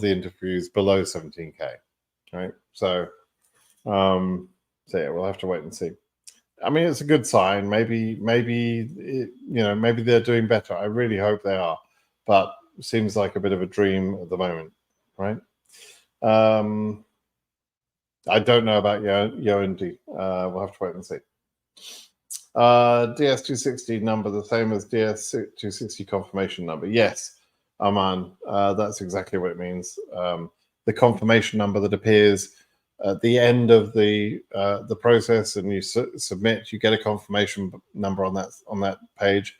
[SPEAKER 1] interviews below 17K, right? So yeah, we'll have to wait and see. I mean, it's a good sign. Maybe they're doing better. I really hope they are, but it seems like a bit of a dream at the moment, right? I don't know about Yoendi. We'll have to wait and see. DS260 number, the same as DS260 confirmation number. Yes, Aman, that's exactly what it means. The confirmation number that appears at the end of the process, and you submit, you get a confirmation number on that page.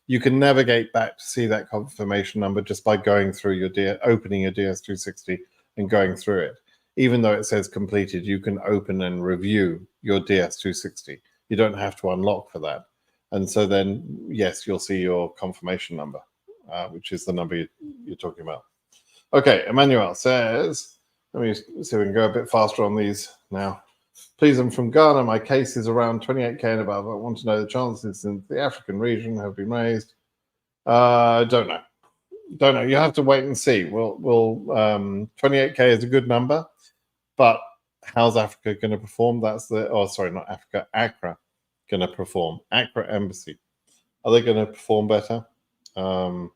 [SPEAKER 1] You can navigate back to see that confirmation number just by going through opening your DS260 and going through it. Even though it says completed, you can open and review your DS260. You don't have to unlock for that. And so then, yes, you'll see your confirmation number, which is the number you're talking about. Okay, Emmanuel says, let me see if we can go a bit faster on these now. Please, I'm from Ghana. My case is around 28K and above. I want to know the chances in the African region have been raised. Don't know. Don't know. You have to wait and see. 28K is a good number, but how's Africa going to perform? Not Africa, ACRA going to perform. ACRA Embassy. Are they going to perform better? We'll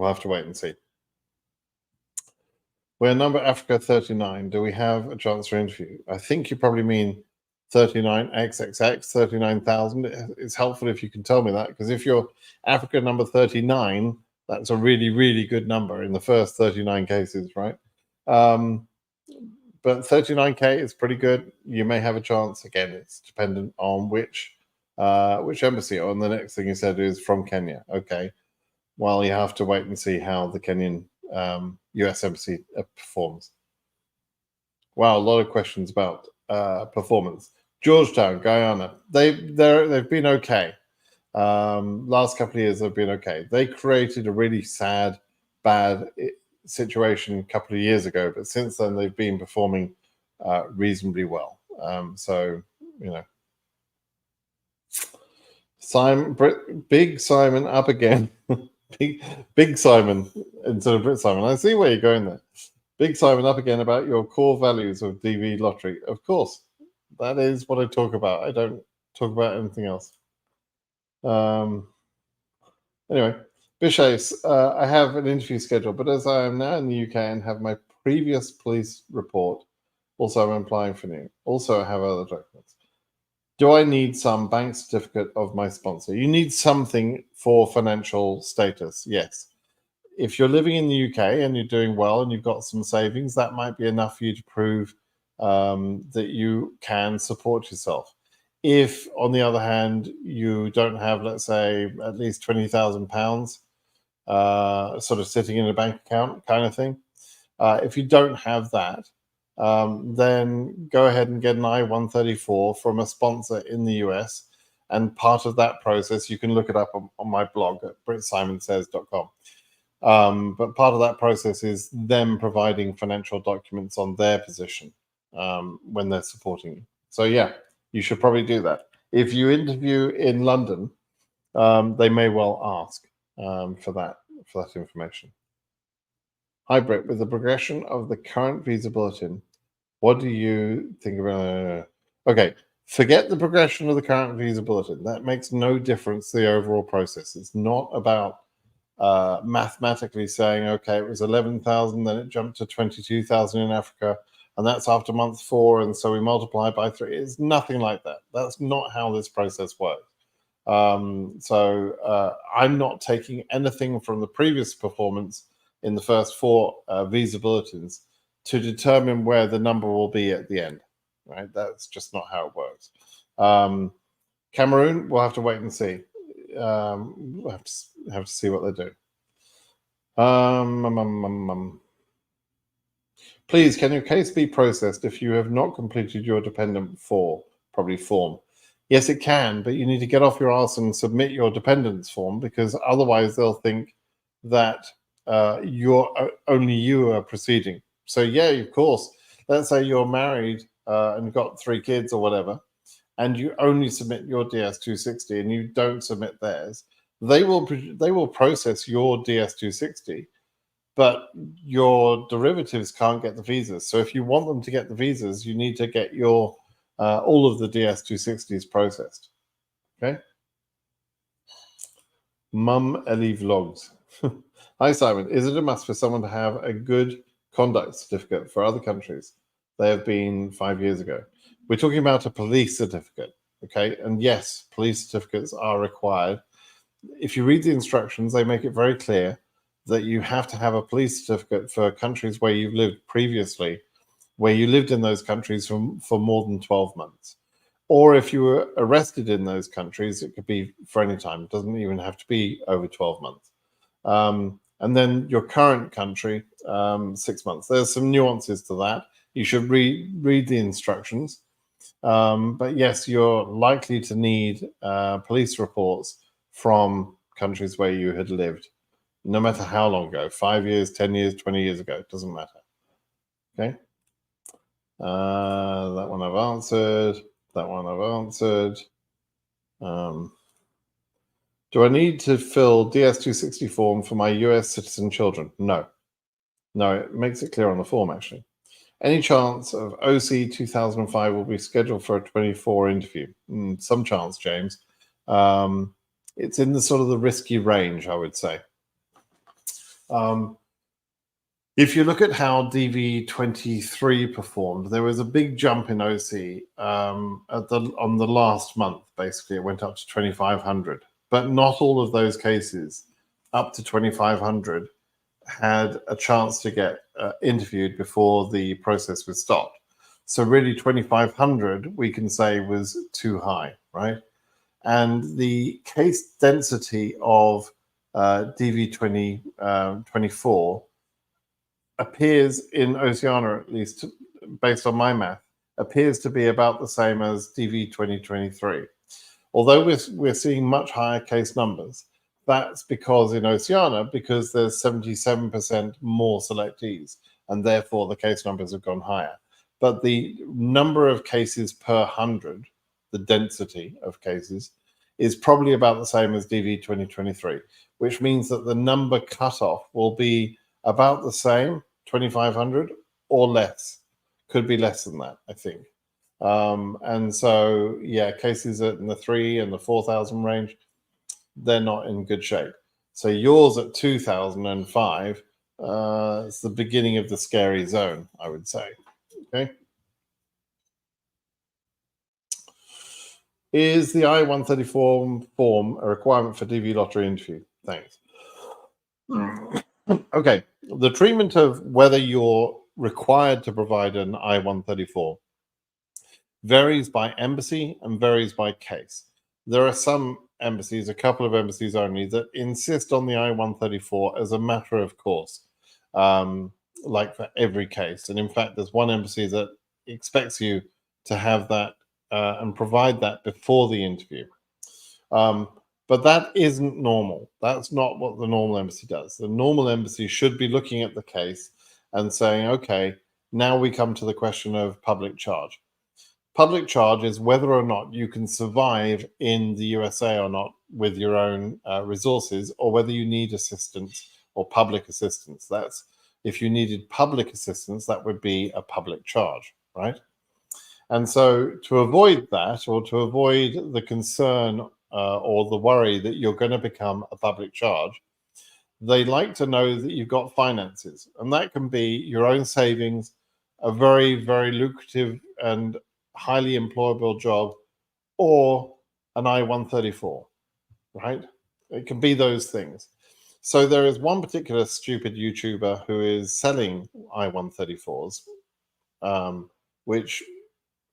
[SPEAKER 1] have to wait and see. We're number Africa 39. Do we have a chance for interview? I think you probably mean 39XXX, 39,000. It's helpful if you can tell me that, because if you're Africa number 39, that's a really, really good number in the first 39 cases, right? But 39K is pretty good. You may have a chance. Again, it's dependent on which embassy. And the next thing you said is from Kenya. Okay. Well, you have to wait and see how the Kenyan US embassy performs. Wow, a lot of questions about performance. Georgetown, Guyana, they've been okay. Last couple of years they've been okay. They created a really sad, bad situation a couple of years ago, but since then they've been performing reasonably well. So Big Simon up again. Big Simon instead of Brit Simon. I see where you're going there. Big Simon up again about your core values of DV lottery. Of course, that is what I talk about. I don't talk about anything else. Anyway, Bishace, I have an interview scheduled, but as I am now in the UK and have my previous police report, also I'm applying for new. Also, I have other documents. Do I need some bank certificate of my sponsor? You need something for financial status, yes. if you're living in the UK and you're doing well and you've got some savings, that might be enough for you to prove that you can support yourself. If, on the other hand, you don't have, let's say, at least £20,000 sort of sitting in a bank account kind of thing, if you don't have that, then go ahead and get an I-134 from a sponsor in the US. And part of that process, you can look it up on my blog at britsimonsays.com. But part of that process is them providing financial documents on their position when they're supporting you. So yeah, you should probably do that. If you interview in London, they may well ask for that information. Hi, Britt. With the progression of the current visa bulletin, what do you think about? Okay, forget the progression of the current visa bulletin. That makes no difference to the overall process. It's not about mathematically saying, okay, it was 11,000, then it jumped to 22,000 in Africa, and that's after month 4, and so we multiply by 3. It's nothing like that. That's not how this process works. So I'm not taking anything from the previous performance in the first 4 visa bulletins to determine where the number will be at the end, right? That's just not how it works. Cameroon, we'll have to wait and see. We'll have to see what they do. Please, can your case be processed if you have not completed your dependent form? Yes, it can, but you need to get off your arse and submit your dependents form, because otherwise they'll think that only you are proceeding. So yeah, of course, let's say you're married and got 3 kids or whatever, and you only submit your DS-260 and you don't submit theirs, they will process your DS-260, but your derivatives can't get the visas. So if you want them to get the visas, you need to get your all of the DS-260s processed. Okay. Mum Ellie Vlogs. Hi Simon, is it a must for someone to have a good conduct certificate for other countries? They have been 5 years ago. We're talking about a police certificate, okay? And yes, police certificates are required. If you read the instructions, they make it very clear that you have to have a police certificate for countries where you've lived previously, where you lived in those countries for more than 12 months. Or if you were arrested in those countries, it could be for any time. It doesn't even have to be over 12 months. And then your current country, 6 months. There's some nuances to that. You should read the instructions. But yes, you're likely to need police reports from countries where you had lived, no matter how long ago, 5 years, 10 years, 20 years ago, it doesn't matter. Okay. That one I've answered. That one I've answered. Do I need to fill DS-260 form for my US citizen children? No. No, it makes it clear on the form, actually. Any chance of OC 2005 will be scheduled for a 24 interview? Some chance, James. It's in the sort of the risky range, I would say. If you look at how DV23 performed, there was a big jump in OC on the last month. Basically, it went up to 2,500, but not all of those cases up to 2,500 had a chance to get interviewed before the process was stopped. So really 2,500 we can say was too high, right? And the case density of DV24 appears in Oceania, at least based on my math, appears to be about the same as DV2023. Although we're seeing much higher case numbers, that's because in Oceania, because there's 77% more selectees, and therefore the case numbers have gone higher. But the number of cases per 100, the density of cases, is probably about the same as DV2023, which means that the number cutoff will be about the same, 2,500 or less. Could be less than that, I think. And so, yeah, cases in the 3,000 and the 4,000 range, they're not in good shape. So yours at 2005, it's the beginning of the scary zone, I would say. Okay. Is the I-134 form a requirement for DV lottery interview? Thanks. Okay, the treatment of whether you're required to provide an I-134 varies by embassy and varies by case. There are some embassies, a couple of embassies only, that insist on the I-134 as a matter of course, like for every case. And in fact, there's one embassy that expects you to have that and provide that before the interview. But that isn't normal. That's not what the normal embassy does. The normal embassy should be looking at the case and saying, okay, now we come to the question of public charge. Public charge is whether or not you can survive in the USA or not with your own resources, or whether you need assistance or public assistance. That's if you needed public assistance, that would be a public charge, right? And so to avoid that, or to avoid the concern or the worry that you're going to become a public charge, they like to know that you've got finances. And that can be your own savings, a very, very lucrative and highly employable job, or an I-134, right? It can be those things. So there is one particular stupid YouTuber who is selling I-134s, which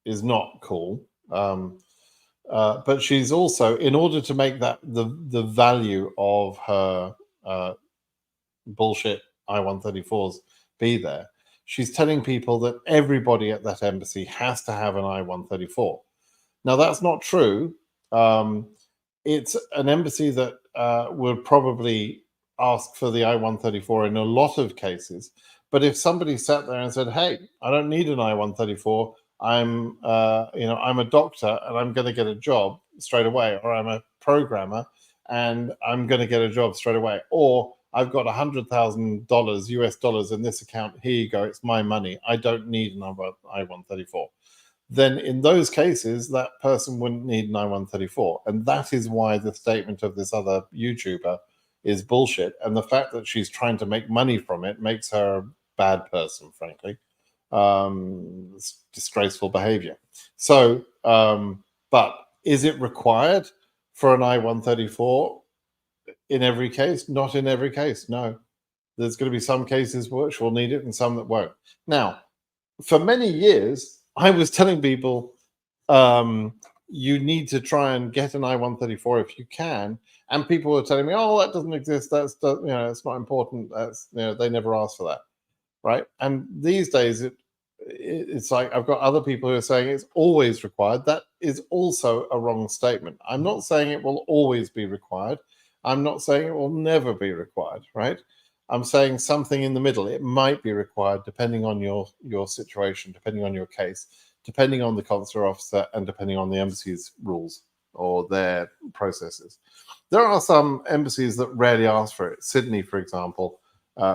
[SPEAKER 1] is not cool. But she's also, in order to make that the value of her bullshit I-134s be there, she's telling people that everybody at that embassy has to have an I-134. Now, that's not true. It's an embassy that would probably ask for the I-134 in a lot of cases. But if somebody sat there and said, hey, I don't need an I-134, I'm I'm a doctor and I'm going to get a job straight away, or I'm a programmer and I'm going to get a job straight away, or I've got $100,000 US dollars in this account, here you go, it's my money, I don't need an I-134, then in those cases that person wouldn't need an I-134. And that is why the statement of this other YouTuber is bullshit, and the fact that she's trying to make money from it makes her a bad person, frankly. It's disgraceful behavior. So, but is it required for an I-134 in every case? Not in every case, no. There's going to be some cases which will need it and some that won't. Now, for many years, I was telling people you need to try and get an I-134 if you can, and people were telling me, "Oh, that doesn't exist. That's it's not important. That's they never asked for that." Right? And these days, it's like I've got other people who are saying it's always required. That is also a wrong statement. I'm not saying it will always be required. I'm not saying it will never be required, right? I'm saying something in the middle. It might be required depending on your situation, depending on your case, depending on the consular officer, and depending on the embassy's rules or their processes. There are some embassies that rarely ask for it. Sydney, for example,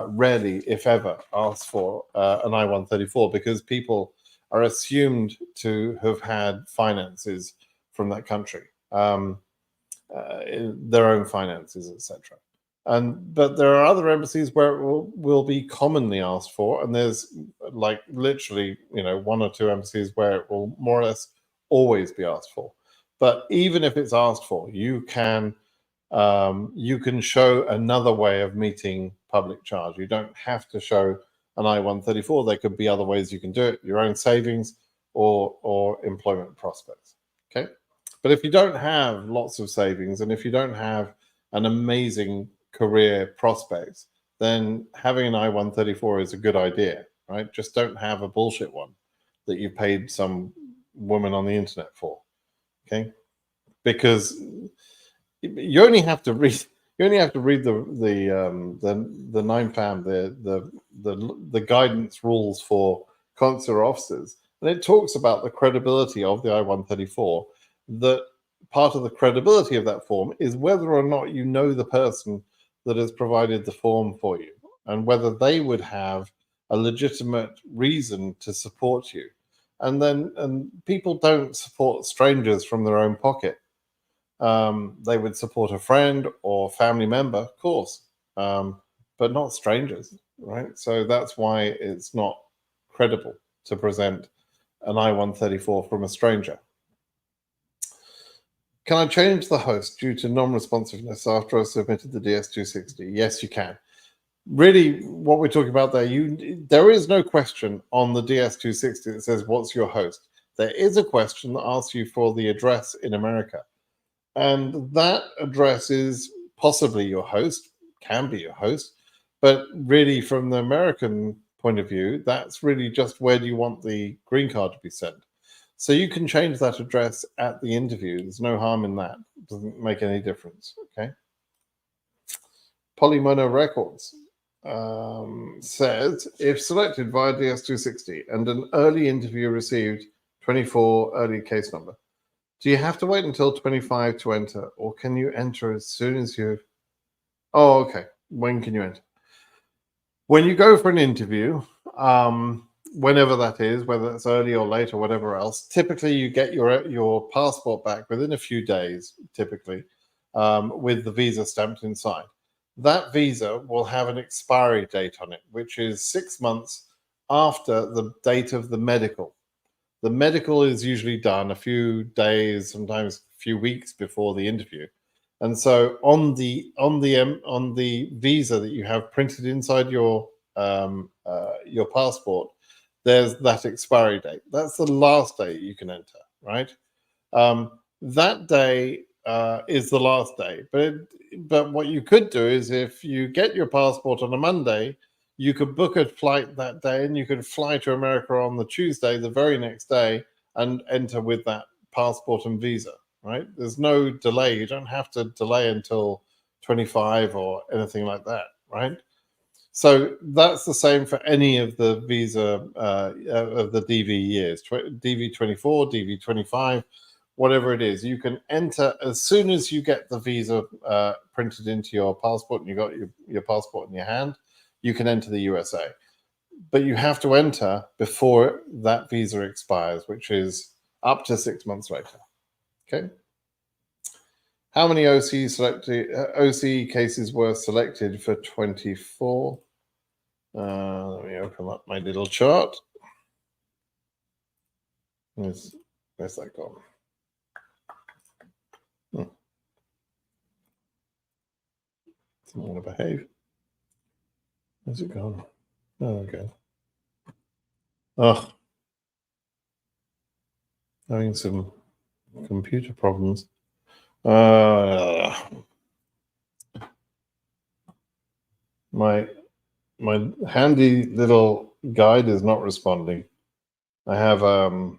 [SPEAKER 1] rarely, if ever, asks for an I-134 because people are assumed to have had finances from that country, their own finances, etc. But there are other embassies where it will be commonly asked for, and there's like literally one or two embassies where it will more or less always be asked for. But even if it's asked for, you can show another way of meeting public charge. You don't have to show an I-134. There could be other ways you can do it: your own savings or employment prospects. Okay, but if you don't have lots of savings and if you don't have an amazing career prospects, then having an I-134 is a good idea, right? Just don't have a bullshit one that you paid some woman on the internet for. Okay, because you only have to read the 9FAM, the guidance rules for consular officers, and it talks about the credibility of the I-134. That part of the credibility of that form is whether or not you know the person that has provided the form for you, and whether they would have a legitimate reason to support you. And people don't support strangers from their own pocket. They would support a friend or family member, of course, but not strangers, right? So that's why it's not credible to present an I-134 from a stranger. Can I change the host due to non-responsiveness after I submitted the DS-260? Yes, you can. really what we're talking about there, there is no question on the DS260 that says what's your host. There is a question that asks you for the address in America, and that address is possibly your host, can be your host, but really from the American point of view, that's really just where do you want the green card to be sent. So you can change that address at the interview. There's no harm in that. It doesn't make any difference. Okay. Polymono Records says if selected via DS260 and an early interview received 24 early case number, do you have to wait until 25 to enter, or can you enter as soon as you? Oh, okay. When can you enter? When you go for an interview, whenever that is, whether it's early or late or whatever else, typically you get your passport back within a few days, typically, with the visa stamped inside. That visa will have an expiry date on it, which is 6 months after the date of the medical. The medical is usually done a few days, sometimes a few weeks before the interview. And so on the visa that you have printed inside your passport, there's that expiry date. That's the last day you can enter, right? That day is the last day. But what you could do is if you get your passport on a Monday, you could book a flight that day and you could fly to America on the Tuesday, the very next day, and enter with that passport and visa, right? There's no delay. You don't have to delay until 25 or anything like that, right? So that's the same for any of the visa of the DV years, DV24, DV25, whatever it is. You can enter as soon as you get the visa printed into your passport and you got your passport in your hand, you can enter the USA. But you have to enter before that visa expires, which is up to 6 months later. Okay. How many OC cases were selected for 24? Let me open up my little chart. Where's that gone? Doesn't want to behave. Where's it gone? Oh, okay. Oh, having some computer problems. My handy little guide is not responding. I have a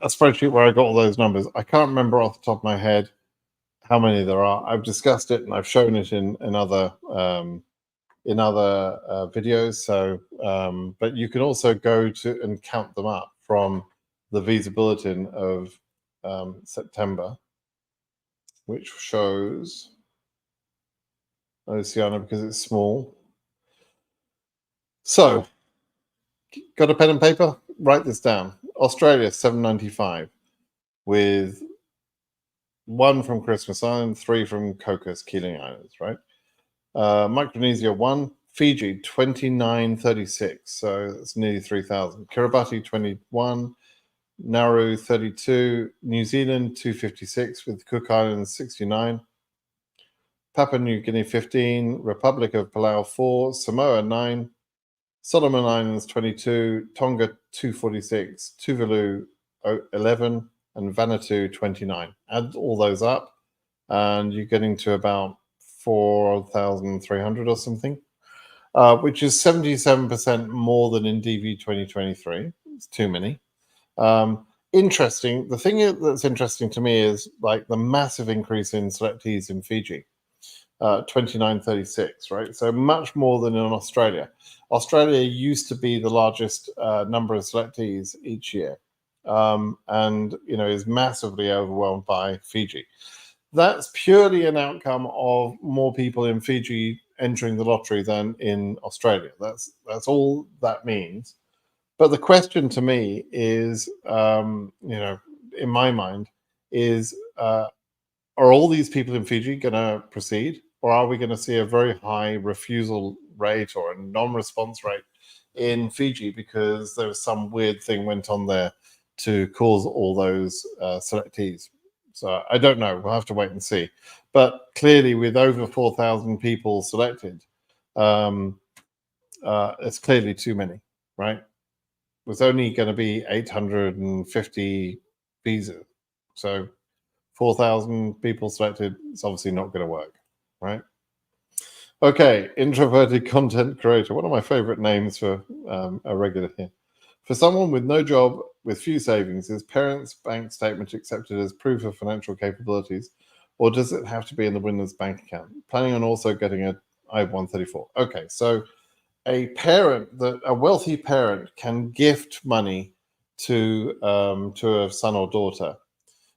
[SPEAKER 1] spreadsheet where I got all those numbers. I can't remember off the top of my head how many there are. I've discussed it and I've shown it in other videos. So, but you can also go to and count them up from the visa bulletin of September, which shows Oceania because it's small. So, got a pen and paper? Write this down. Australia 795, with 1 from Christmas Island, 3 from Cocos Keeling Islands, right? Micronesia 1, Fiji 2936, so that's nearly 3,000. Kiribati 21, Nauru 32, New Zealand 256 with Cook Islands 69, Papua New Guinea 15, Republic of Palau 4, Samoa 9, Solomon Islands 22, Tonga 246, Tuvalu 11, and Vanuatu 29. Add all those up, and you're getting to about 4,300 or something, which is 77% more than in DV 2023. It's too many. Interesting. The thing that's interesting to me is like the massive increase in selectees in Fiji, 2936, right? So much more than in Australia. Australia used to be the largest number of selectees each year, and is massively overwhelmed by Fiji. That's purely an outcome of more people in Fiji entering the lottery than in Australia. That's all that means. But the question to me is, in my mind, is are all these people in Fiji going to proceed, or are we going to see a very high refusal rate or a non-response rate in Fiji because there was some weird thing went on there to cause all those selectees? So I don't know. We'll have to wait and see. But clearly, with over 4,000 people selected, it's clearly too many, right? There's only going to be 850 visas. So 4,000 people selected, it's obviously not going to work, right? Okay, introverted content creator. One of my favorite names for a regular here. For someone with no job, with few savings, is parents' bank statement accepted as proof of financial capabilities, or does it have to be in the winner's bank account? Planning on also getting a I-134. Okay, so a wealthy parent can gift money to a son or daughter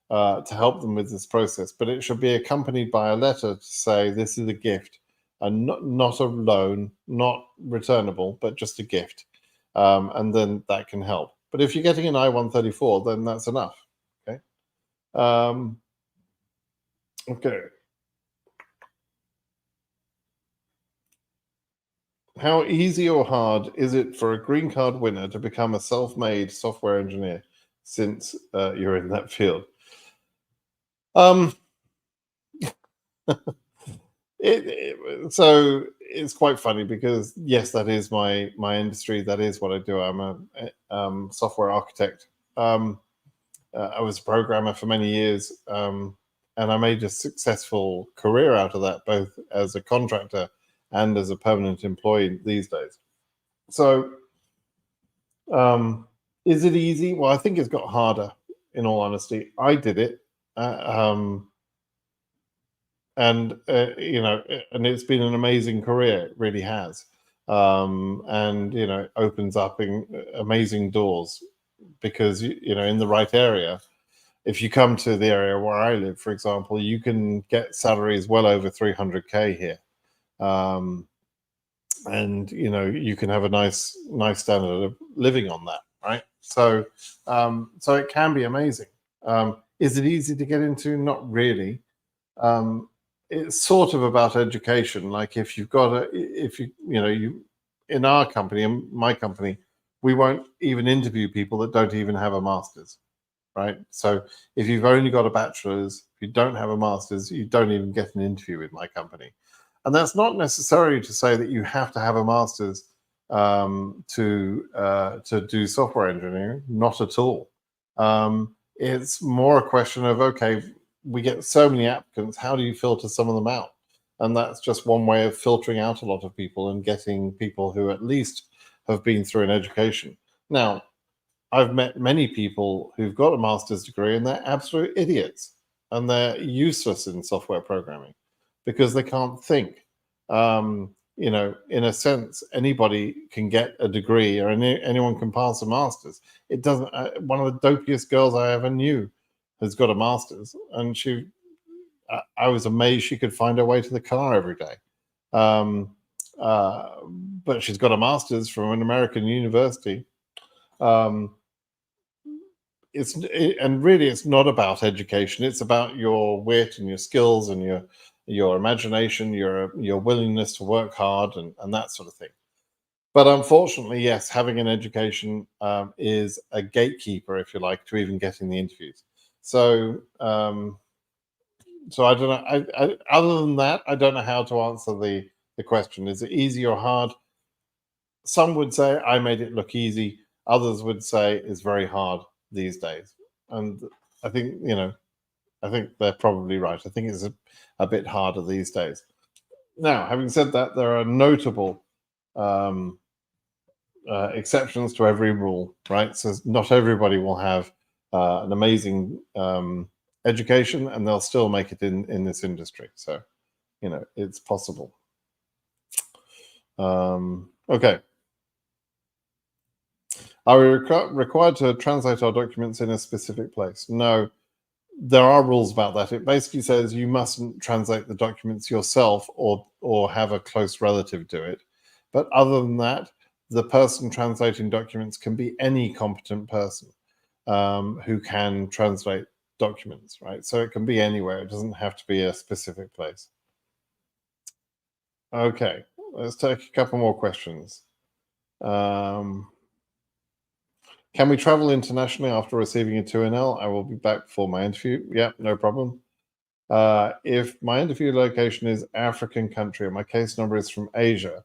[SPEAKER 1] to help them with this process, but it should be accompanied by a letter to say this is a gift, and not a loan, not returnable, but just a gift, and then that can help. But if you're getting an I-134, then that's enough. Okay. Okay. How easy or hard is it for a green card winner to become a self-made software engineer since you're in that field? Um, so it's quite funny because yes, that is my industry. That is what I do. I'm a software architect. I was a programmer for many years, and I made a successful career out of that, both as a contractor and as a permanent employee these days. So, is it easy? Well, I think it's got harder. In all honesty, I did it. And and it's been an amazing career. It really has, and it opens up amazing doors because in the right area. If you come to the area where I live, for example, you can get salaries well over 300K here, and you can have a nice standard of living on that, right? So it can be amazing. Is it easy to get into? Not really. It's sort of about education. Like if you've got you in our company, in my company, we won't even interview people that don't even have a master's, right? So if you've only got a bachelor's, if you don't have a master's, you don't even get an interview with my company. And that's not necessarily to say that you have to have a master's to do software engineering. Not at all. It's more a question of, okay, we get so many applicants, how do you filter some of them out? And that's just one way of filtering out a lot of people and getting people who at least have been through an education. Now, I've met many people who've got a master's degree and they're absolute idiots and they're useless in software programming because they can't think. In a sense, anybody can get a degree or anyone can pass a master's. It doesn't. One of the dopiest girls I ever knew has got a master's, and I was amazed she could find her way to the car every day. But she's got a master's from an American university. And really it's not about education. It's about your wit and your skills and your imagination, your willingness to work hard and that sort of thing. But unfortunately, yes, having an education is a gatekeeper, if you like, to even getting the interviews. So I don't know. Other than that, I don't know how to answer the question. Is it easy or hard? Some would say I made it look easy. Others would say it's very hard these days. And I think, I think they're probably right. I think it's a bit harder these days. Now, having said that, there are notable exceptions to every rule, right? So not everybody will have an amazing education and they'll still make it in this industry. So, it's possible. Okay. Are we required to translate our documents in a specific place? No, there are rules about that. It basically says you mustn't translate the documents yourself or have a close relative do it. But other than that, the person translating documents can be any competent person who can translate documents, right? So it can be anywhere. It doesn't have to be a specific place. Okay, let's take a couple more questions. Can Can we travel internationally after receiving a 2NL? I will be back before my interview. Yeah, no problem. If my interview location is African country and my case number is from Asia,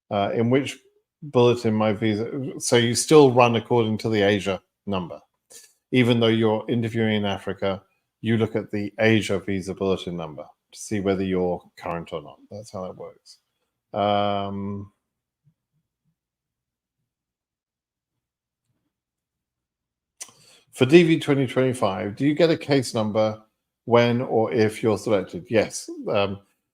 [SPEAKER 1] in which bulletin my visa, so you still run according to the Asia number. Even though you're interviewing in Africa, you look at the Asia visa bulletin number to see whether you're current or not. That's how that works. For DV 2025, do you get a case number when or if you're selected? Yes.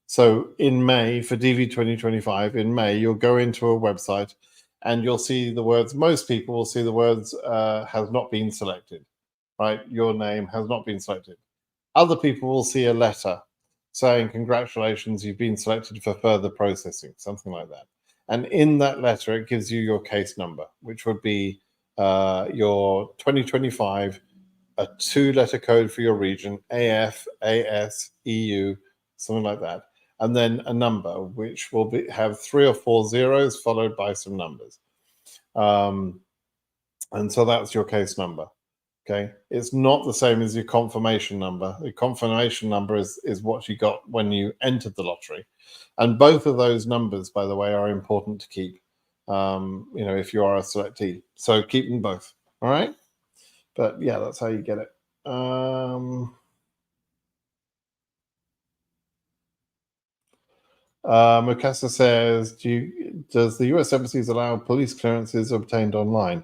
[SPEAKER 1] So in May, for DV 2025, in May, you'll go into a website and you'll see the words, most people will see the words has not been selected, right? Your name has not been selected. Other people will see a letter saying, congratulations, you've been selected for further processing, something like that. And in that letter, it gives you your case number, which would be your 2025, a 2-letter code for your region, AF, AS, EU, something like that. And then a number, which will have 3 or 4 zeros followed by some numbers. And so that's your case number. Okay, it's not the same as your confirmation number. The confirmation number is what you got when you entered the lottery. And both of those numbers, by the way, are important to keep, if you are a selectee. So keep them both, all right? But yeah, that's how you get it. Mukasa says, does the US embassies allow police clearances obtained online?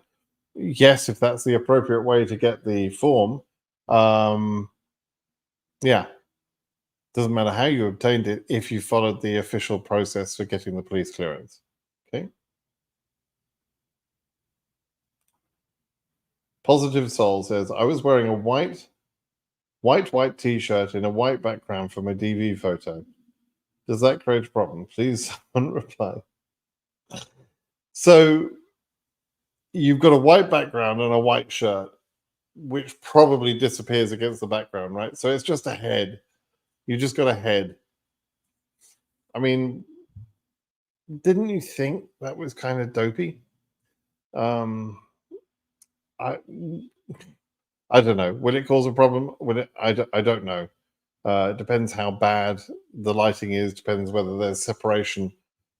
[SPEAKER 1] Yes, if that's the appropriate way to get the form. Yeah, doesn't matter how you obtained it if you followed the official process for getting the police clearance. Okay. Positive Soul says, I was wearing a white t-shirt in a white background for my DV photo. Does that create a problem? Please someone reply. So you've got a white background and a white shirt, which probably disappears against the background, right? So it's just a head. You just got a head. I mean, didn't you think that was kind of dopey? I don't know. Will it cause a problem? I don't know. It depends how bad the lighting is. Depends whether there's separation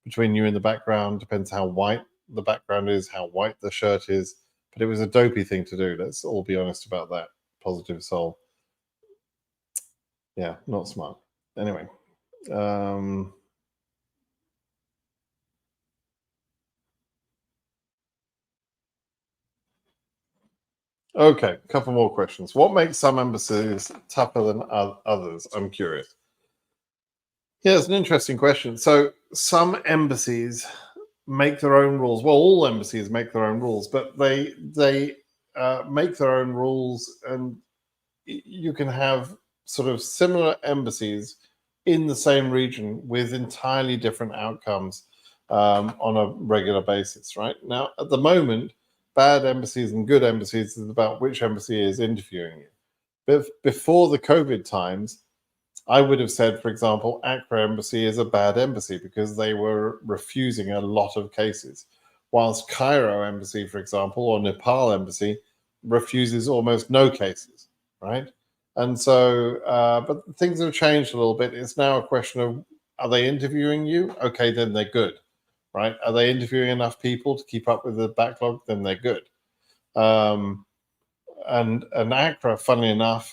[SPEAKER 1] between you and the background. Depends how white the background is, how white the shirt is. But it was a dopey thing to do. Let's all be honest about that. Positive Soul. Yeah, not smart. Anyway. Okay, a couple more questions. What makes some embassies tougher than others? I'm curious. Yeah, it's an interesting question. So some embassies make their own rules. Well, all embassies make their own rules, but they make their own rules, and you can have sort of similar embassies in the same region with entirely different outcomes on a regular basis. Right now, at the moment, bad embassies and good embassies is about which embassy is interviewing you. But before the COVID times, I would have said, for example, ACRA embassy is a bad embassy because they were refusing a lot of cases, whilst Cairo embassy, for example, or Nepal embassy refuses almost no cases, right? And so, but things have changed a little bit. It's now a question of, are they interviewing you? Okay, then they're good, right? Are they interviewing enough people to keep up with the backlog? Then they're good. And ACRA, funnily enough,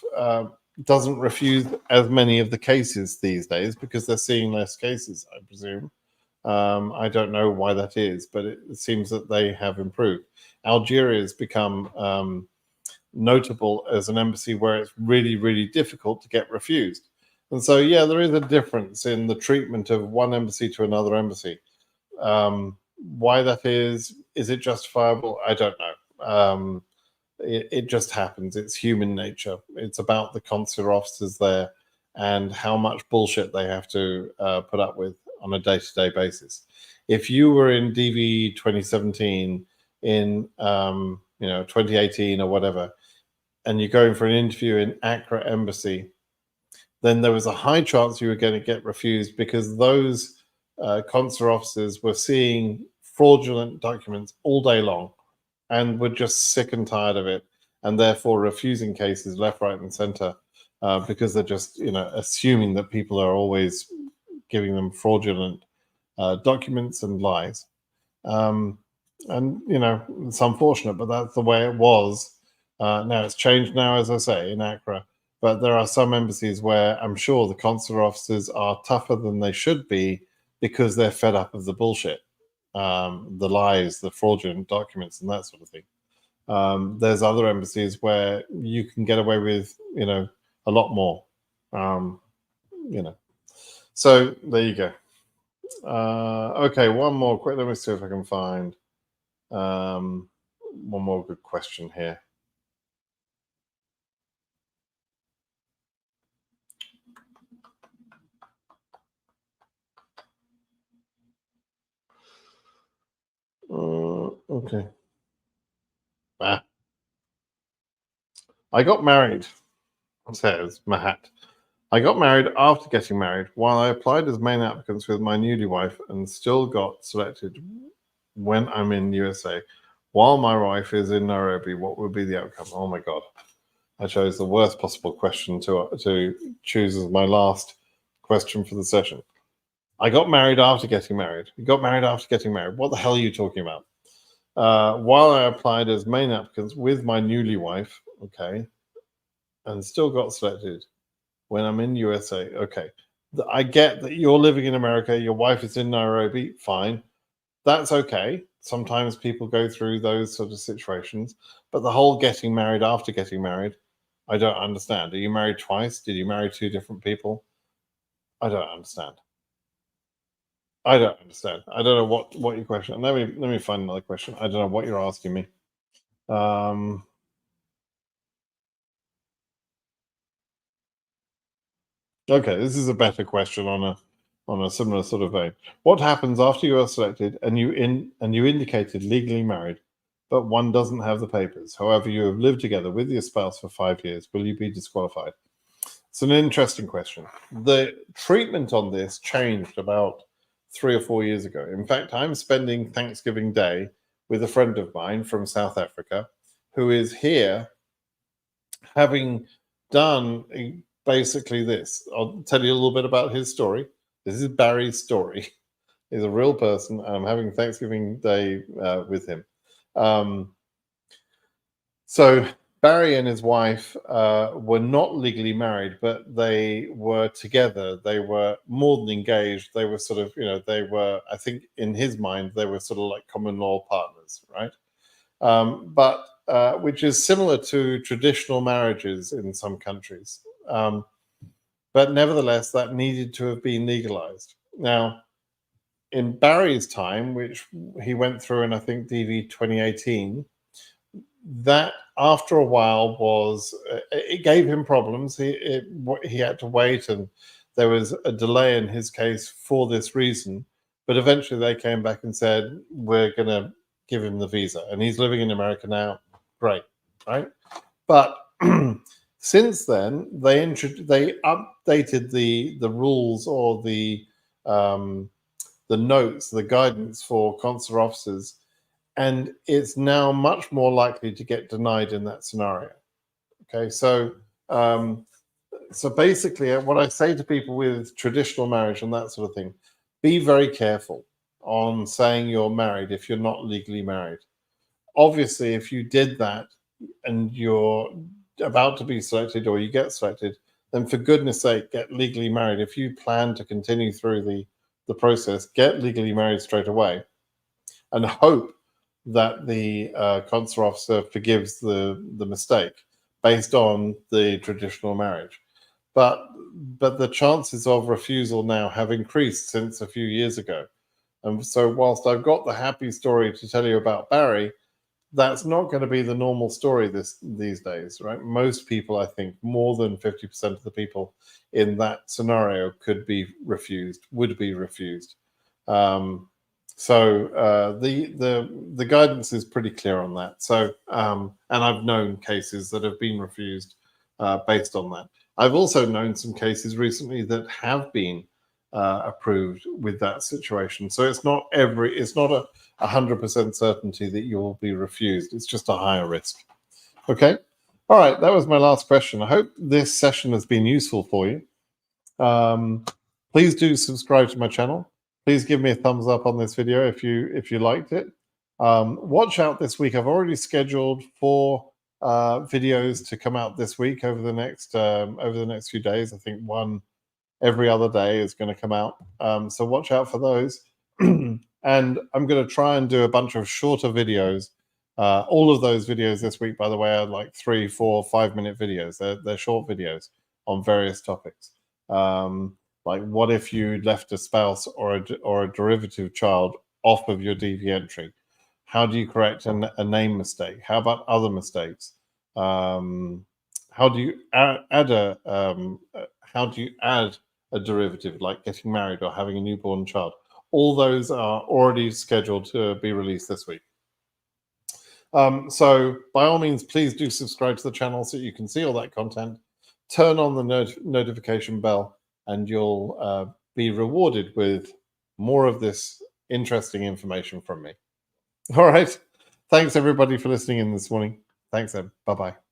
[SPEAKER 1] doesn't refuse as many of the cases these days because they're seeing less cases, I presume. I don't know why that is, but it seems that they have improved. Algeria has become notable as an embassy where it's really, really difficult to get refused. And so, yeah, there is a difference in the treatment of one embassy to another embassy. Why that is it justifiable? I don't know. It just happens. It's human nature. It's about the consular officers there and how much bullshit they have to put up with on a day-to-day basis. If you were in DV 2017, in 2018 or whatever, and you're going for an interview in ACRA embassy, then there was a high chance you were going to get refused because those consular officers were seeing fraudulent documents all day long. and were just sick and tired of it, and therefore refusing cases left, right, and center because they're just assuming that people are always giving them fraudulent documents and lies. And it's unfortunate, but that's the way it was. Now it's changed now, as I say, in ACRA. But there are some embassies where I'm sure the consular officers are tougher than they should be because they're fed up of the bullshit, the lies, the fraudulent documents, and that sort of thing. There's other embassies where you can get away with, a lot more. So there you go. Okay, one more quick. Let me see if I can find one more good question here. Okay. I got married, says Mahat. I got married after getting married while I applied as main applicants with my newly wife and still got selected when I'm in USA. While my wife is in Nairobi, what would be the outcome? Oh my God. I chose the worst possible question to choose as my last question for the session. I got married after getting married. You got married after getting married. What the hell are you talking about? While I applied as main applicants with my newly wife, okay, and still got selected when I'm in USA. Okay, I get that you're living in America, your wife is in Nairobi, fine. That's okay. Sometimes people go through those sort of situations, but the whole getting married after getting married, I don't understand. Are you married twice? Did you marry two different people? I don't understand. I don't understand. I don't know what your question. Let me find another question. I don't know what you're asking me. Okay, this is a better question on a similar sort of vein. What happens after you are selected and you indicated legally married, but one doesn't have the papers? However, you have lived together with your spouse for 5 years. Will you be disqualified? It's an interesting question. The treatment on this changed about 3 or 4 years ago. In fact, I'm spending Thanksgiving Day with a friend of mine from South Africa who is here having done basically this. I'll tell you a little bit about his story. This is Barry's story. He's a real person. I'm having Thanksgiving Day with him. So Barry and his wife were not legally married, but they were together. They were more than engaged. They were sort of, they were, I think in his mind, they were sort of like common law partners, right? But which is similar to traditional marriages in some countries. But nevertheless, that needed to have been legalized. Now, in Barry's time, which he went through in, I think, DV 2018, that after a while it gave him problems. He had to wait, and there was a delay in his case for this reason. But eventually they came back and said, we're going to give him the visa. And he's living in America now. Great, right? But since then, they updated the rules or the notes, the guidance for consular officers, and it's now much more likely to get denied in that scenario. Okay, so basically, what I say to people with traditional marriage and that sort of thing, be very careful on saying you're married if you're not legally married. Obviously, if you did that and you're about to be selected or you get selected, then for goodness sake, get legally married. If you plan to continue through the process, get legally married straight away and hope that the consular officer forgives the mistake based on the traditional marriage. But the chances of refusal now have increased since a few years ago. And so whilst I've got the happy story to tell you about Barry, that's not going to be the normal story these days, right? Most people, I think, more than 50% of the people in that scenario would be refused. So the guidance is pretty clear on that. So and I've known cases that have been refused based on that. I've also known some cases recently that have been approved with that situation. So it's not a 100% certainty that you will be refused. It's just a higher risk. Okay. All right. That was my last question. I hope this session has been useful for you. Please do subscribe to my channel. Please give me a thumbs up on this video if you liked it. Watch out this week. I've already scheduled 4 videos to come out this week over the next few days. I think one every other day is going to come out. So watch out for those. And I'm going to try and do a bunch of shorter videos. All of those videos this week, by the way, are like 3, 4, 5-minute videos. They're short videos on various topics. Like what if you left a spouse or a derivative child off of your DV entry? How do you correct a name mistake? How about other mistakes? How do you add a derivative like getting married or having a newborn child? All those are already scheduled to be released this week. So by all means, please do subscribe to the channel so you can see all that content. Turn on the notification bell, and you'll be rewarded with more of this interesting information from me. All right. Thanks, everybody, for listening in this morning. Thanks, Ed. Bye-bye.